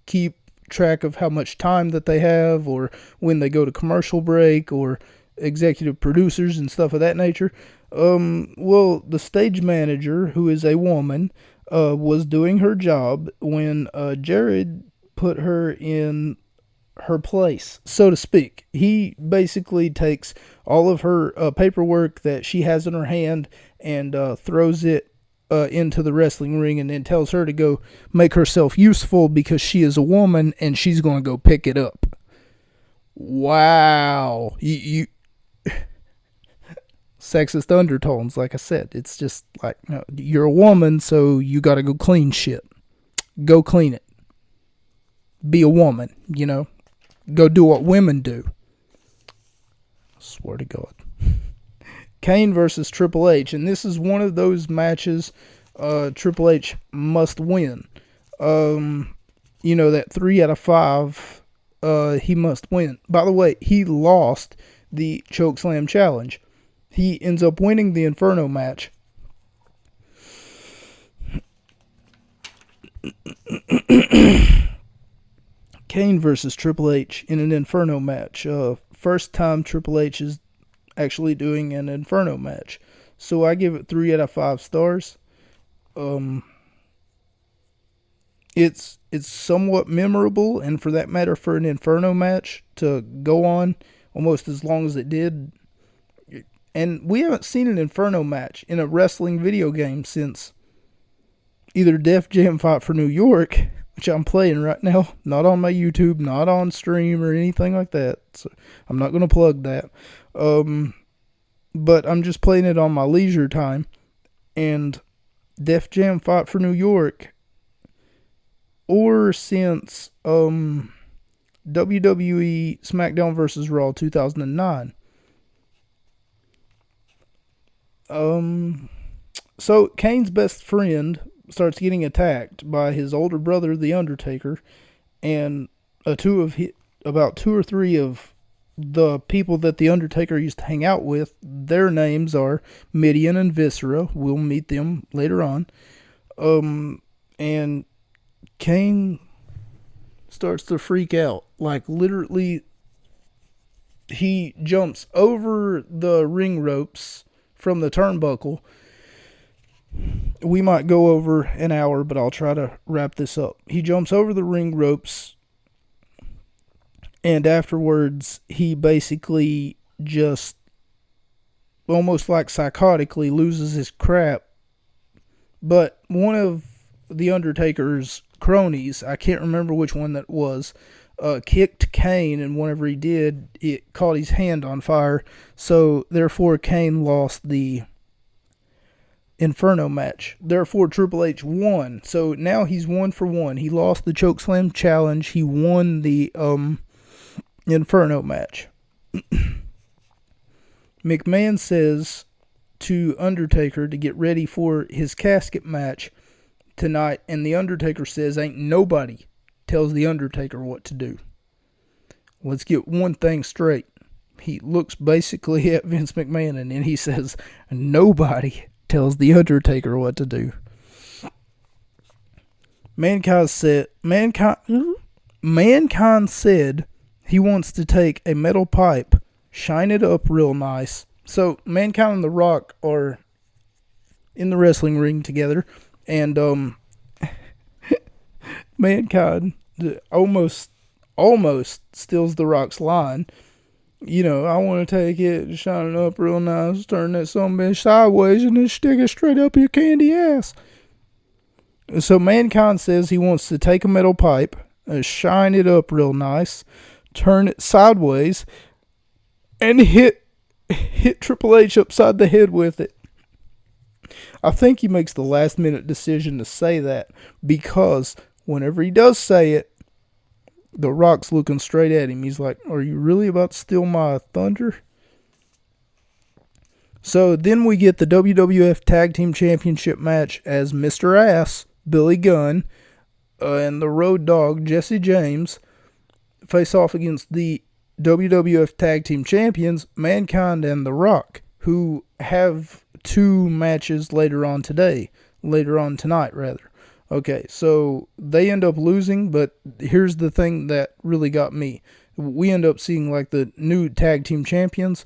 keep track of how much time that they have, or when they go to commercial break, or executive producers and stuff of that nature. Well, the stage manager, who is a woman, was doing her job when Jared put her in her place, so to speak. He basically takes all of her paperwork that she has in her hand and throws it into the wrestling ring, and then tells her to go make herself useful because she is a woman and she's going to go pick it up. Wow. You sexist undertones, like I said. It's just like, no, you're a woman, so you got to go clean shit. Go clean it. Be a woman, you know. Go do what women do. I swear to God. Kane versus Triple H, and this is one of those matches Triple H must win. You know, that 3 out of 5 he must win. By the way, he lost the Chokeslam Challenge. He ends up winning the Inferno match. Kane versus Triple H in an Inferno match. First time Triple H is actually doing an Inferno match. So I give it 3 out of 5 stars. It's somewhat memorable, and for that matter, for an Inferno match to go on almost as long as it did. And we haven't seen an Inferno match in a wrestling video game since either Def Jam Fight for New York, which I'm playing right now, not on my YouTube, not on stream or anything like that. So I'm not going to plug that. But I'm just playing it on my leisure time. And Def Jam Fight for New York, or since WWE SmackDown vs. Raw 2009. So Kane's best friend starts getting attacked by his older brother, The Undertaker, and about 2 or 3 of the people that The Undertaker used to hang out with. Their names are Mideon and Viscera. We'll meet them later on. And Kane starts to freak out. Like, literally, he jumps over the ring ropes from the turnbuckle. We might go over an hour, but I'll try to wrap this up. He jumps over the ring ropes, and afterwards, he basically just almost like psychotically loses his crap. But one of The Undertaker's cronies, I can't remember which one that was, kicked Kane, and whenever he did, it caught his hand on fire. So therefore Kane lost the Inferno match. Therefore Triple H won. So now he's 1 for 1. He lost the Chokeslam Challenge. He won the Inferno match. McMahon says to Undertaker to get ready for his casket match tonight, and The Undertaker says ain't nobody tells The Undertaker what to do. Let's get one thing straight. He looks basically at Vince McMahon, and then he says nobody tells The Undertaker what to do. Mankind said he wants to take a metal pipe, shine it up real nice. So Mankind and The Rock are in the wrestling ring together, and Mankind almost steals The Rock's line. You know, I want to take it, shine it up real nice, turn that sumbitch sideways, and then stick it straight up your candy ass. So Mankind says he wants to take a metal pipe, shine it up real nice, turn it sideways, and hit Triple H upside the head with it. I think he makes the last minute decision to say that, because whenever he does say it, The Rock's looking straight at him. He's like, are you really about to steal my thunder? So then we get the WWF Tag Team Championship match as Mr. Ass, Billy Gunn, and the Road Dogg, Jesse James, face off against the WWF Tag Team Champions, Mankind and The Rock, who have 2 matches later on tonight. Okay, so they end up losing, but here's the thing that really got me. We end up seeing like the new tag team champions.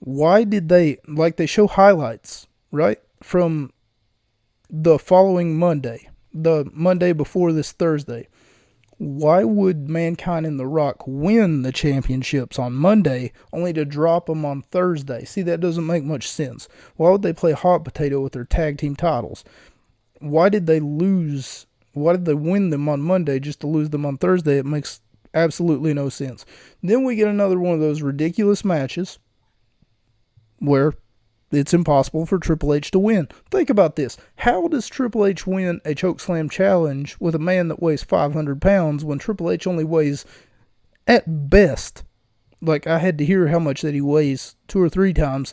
Why did they show highlights, right? From the following Monday, the Monday before this Thursday. Why would Mankind and The Rock win the championships on Monday only to drop them on Thursday? See, that doesn't make much sense. Why would they play hot potato with their tag team titles? Why did they lose? Why did they win them on Monday just to lose them on Thursday? It makes absolutely no sense. Then we get another one of those ridiculous matches where it's impossible for Triple H to win. Think about this. How does Triple H win a chokeslam challenge with a man that weighs 500 pounds when Triple H only weighs, at best, like I had to hear how much that he weighs 2 or 3 times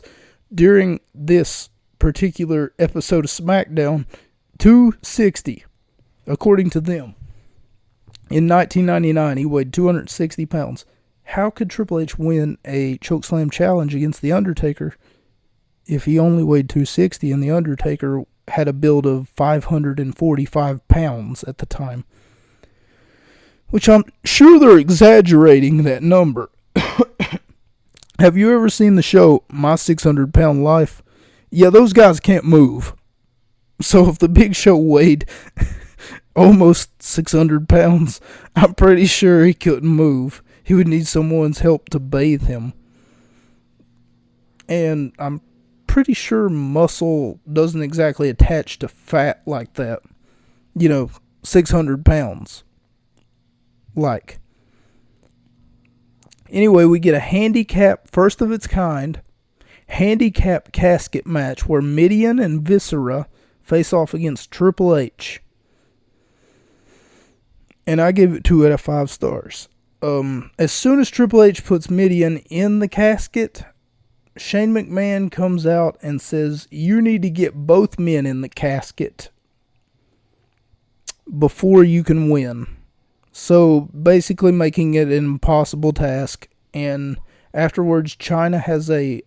during this particular episode of SmackDown, 260, according to them. In 1999, he weighed 260 pounds. How could Triple H win a chokeslam challenge against The Undertaker if he only weighed 260 and The Undertaker had a build of 545 pounds at the time? Which I'm sure they're exaggerating that number. Have you ever seen the show My 600 Pound Life? Yeah, those guys can't move. So if the Big Show weighed almost 600 pounds, I'm pretty sure he couldn't move. He would need someone's help to bathe him. And I'm pretty sure muscle doesn't exactly attach to fat like that. 600 pounds. Like. Anyway, we get a handicap, first of its kind, handicap casket match where Mideon and Viscera face off against Triple H. And I give it 2 out of 5 stars. As soon as Triple H puts Mideon in the casket, Shane McMahon comes out and says, you need to get both men in the casket before you can win. So basically making it an impossible task. And afterwards, Chyna has a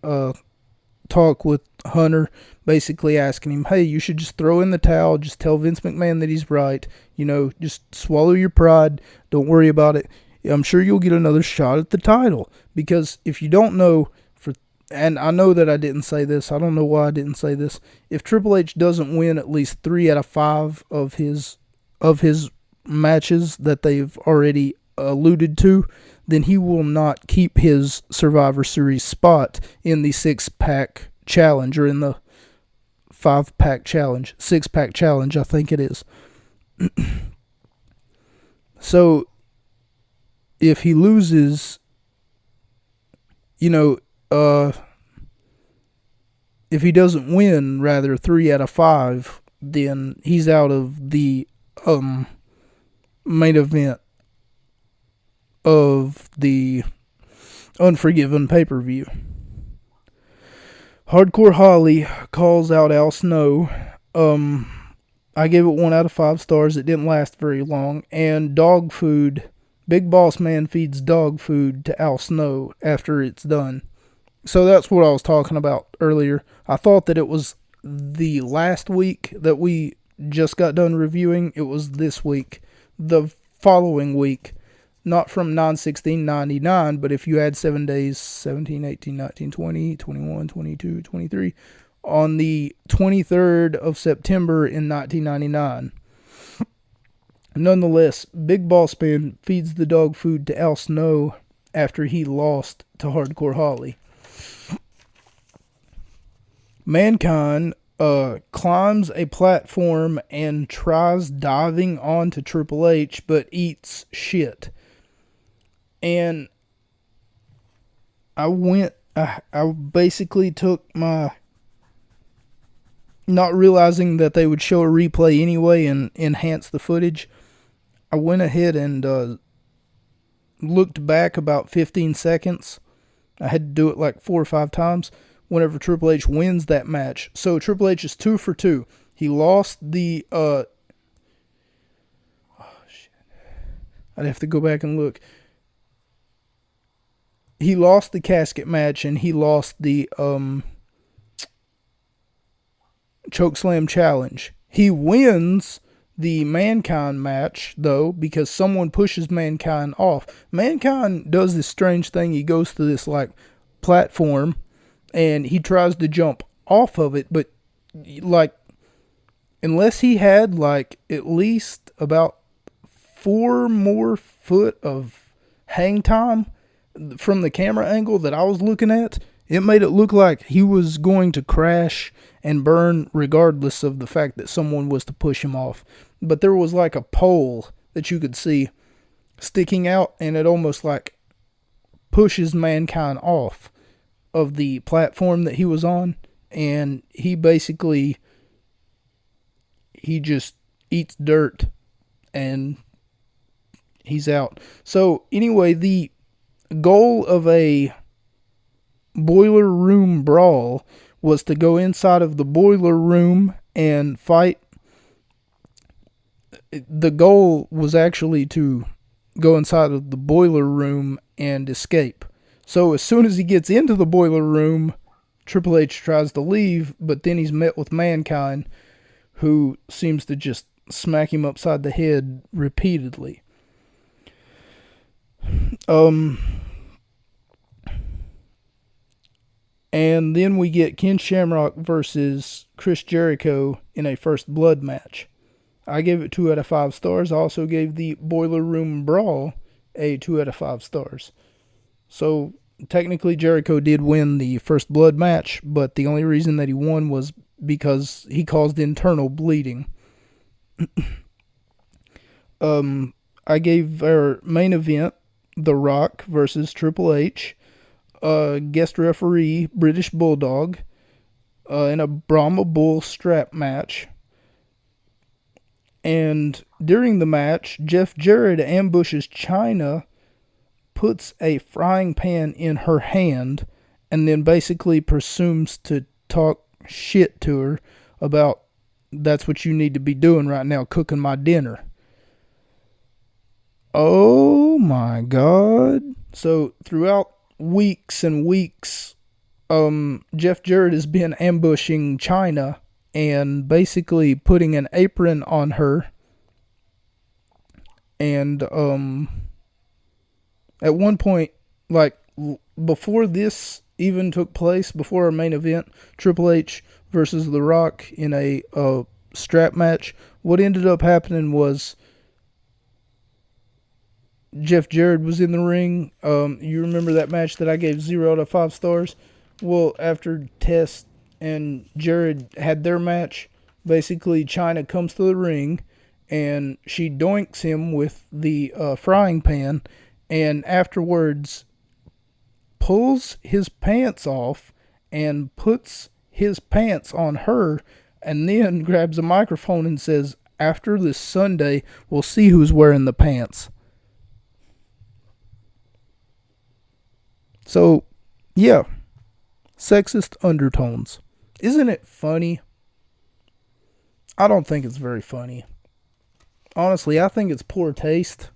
talk with Hunter, basically asking him, hey, you should just throw in the towel. Just tell Vince McMahon that he's right. Just swallow your pride. Don't worry about it. I'm sure you'll get another shot at the title. Because if you don't know, and I know that I didn't say this. I don't know why I didn't say this. If Triple H doesn't win at least 3 out of 5 of his matches that they've already alluded to, then he will not keep his Survivor Series spot in the 6-pack challenge, or in the 5-pack challenge. 6-pack challenge, I think it is. So, if he loses, if he doesn't win, rather, 3 out of 5, then he's out of the main event of the Unforgiven pay-per-view. Hardcore Holly calls out Al Snow. I gave it 1 out of 5 stars. It didn't last very long. And dog food, Big Boss Man feeds dog food to Al Snow after it's done. So that's what I was talking about earlier. I thought that it was the last week that we just got done reviewing. It was this week. The following week. Not from 9/16/99, but if you add 7 days, 17, 18, 19, 20, 21, 22, 23, on the 23rd of September in 1999. Nonetheless, Big Boss Man feeds the dog food to Al Snow after he lost to Hardcore Holly. Mankind climbs a platform and tries diving onto Triple H, but eats shit. And I basically took my, not realizing that they would show a replay anyway and enhance the footage, I went ahead and looked back about 15 seconds. I had to do it like 4 or 5 times whenever Triple H wins that match. So Triple H is 2 for 2. He lost the, I'd have to go back and look. He lost the casket match and he lost the Chokeslam challenge. He wins the Mankind match, though, because someone pushes Mankind off. Mankind does this strange thing. He goes to this, like, platform, and he tries to jump off of it, but, like, unless he had, like, at least about 4 more foot of hang time from the camera angle that I was looking at, it made it look like he was going to crash and burn regardless of the fact that someone was to push him off. But there was like a pole that you could see sticking out, and it almost like pushes Mankind off of the platform that he was on, and he just eats dirt and he's out. So anyway, the goal of a boiler room brawl was to go inside of the boiler room and fight. The goal was actually to go inside of the boiler room and escape. So as soon as he gets into the boiler room, Triple H tries to leave, but then he's met with Mankind, who seems to just smack him upside the head repeatedly. And then we get Ken Shamrock versus Chris Jericho in a First Blood match. I gave it 2 out of 5 stars. I also gave the Boiler Room Brawl a 2 out of 5 stars. So technically Jericho did win the First Blood match, but the only reason that he won was because he caused internal bleeding. I gave our main event The Rock versus Triple H, guest referee British Bulldog, in a Brahma Bull strap match. And during the match, Jeff Jarrett ambushes Chyna, puts a frying pan in her hand, and then basically presumes to talk shit to her about, that's what you need to be doing right now, cooking my dinner. Oh my God. So throughout weeks and weeks, Jeff Jarrett has been ambushing Chyna and basically putting an apron on her. And at one point, like before this even took place, before our main event, Triple H versus The Rock in a strap match, what ended up happening was Jeff Jarrett was in the ring. You remember that match that I gave 0 out of 5 stars? Well, after Test and Jarrett had their match, basically Chyna comes to the ring and she doinks him with the frying pan, and afterwards pulls his pants off and puts his pants on her, and then grabs a microphone and says, "After this Sunday, we'll see who's wearing the pants." So, yeah, sexist undertones. Isn't it funny? I don't think it's very funny. Honestly, I think it's poor taste.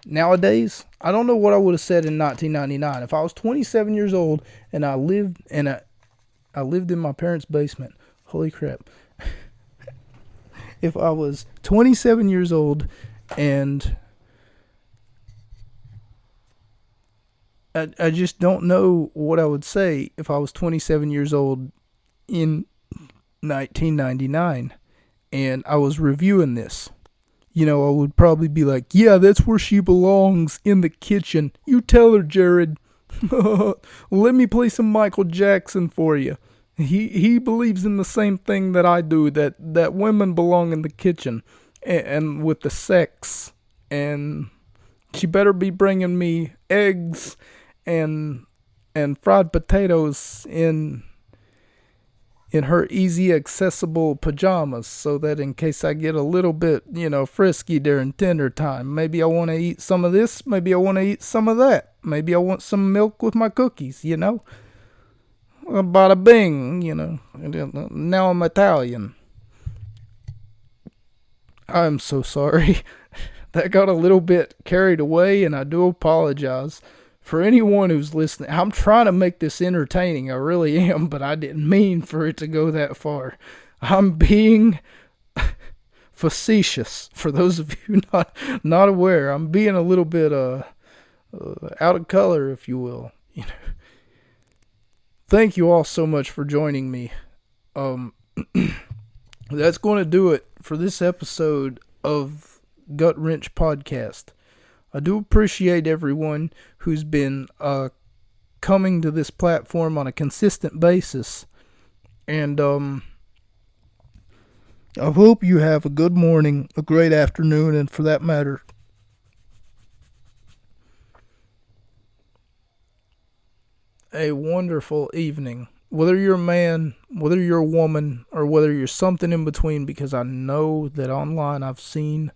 Nowadays, I don't know what I would have said in 1999. If I was 27 years old and I lived in my parents' basement. Holy crap. If I was 27 years old and I just don't know what I would say if I was 27 years old in 1999 and I was reviewing this. You know, I would probably be like, yeah, that's where she belongs, in the kitchen. You tell her, Jared. Let me play some Michael Jackson for you. He believes in the same thing that I do, that women belong in the kitchen and with the sex. And she better be bringing me eggs and fried potatoes in her easy accessible pajamas, so that in case I get a little bit, frisky during dinner time, maybe I want to eat some of this, maybe I want to eat some of that, maybe I want some milk with my cookies, bada bing, now I'm Italian. I'm so sorry. That got a little bit carried away, and I do apologize. For anyone who's listening, I'm trying to make this entertaining. I really am, but I didn't mean for it to go that far. I'm being facetious. For those of you not aware, I'm being a little bit out of color, if you will. Thank you all so much for joining me. That's going to do it for this episode of Gut Wrench Podcast. I do appreciate everyone who's been coming to this platform on a consistent basis. And I hope you have a good morning, a great afternoon, and for that matter, a wonderful evening. Whether you're a man, whether you're a woman, or whether you're something in between, because I know that online I've seen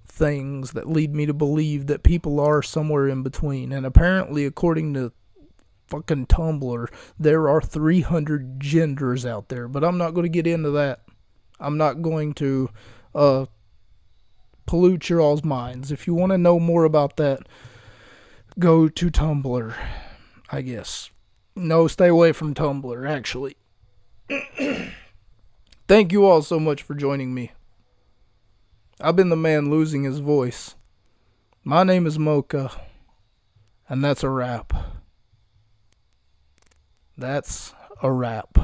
things that lead me to believe that people are somewhere in between. And apparently, according to fucking Tumblr, there are 300 genders out there. But I'm not going to get into that. I'm not going to pollute your all's minds. If you want to know more about that, go to Tumblr, I guess. No, stay away from Tumblr, actually. Thank you all so much for joining me. I've been the man losing his voice. My name is Mocha, and that's a wrap. That's a wrap.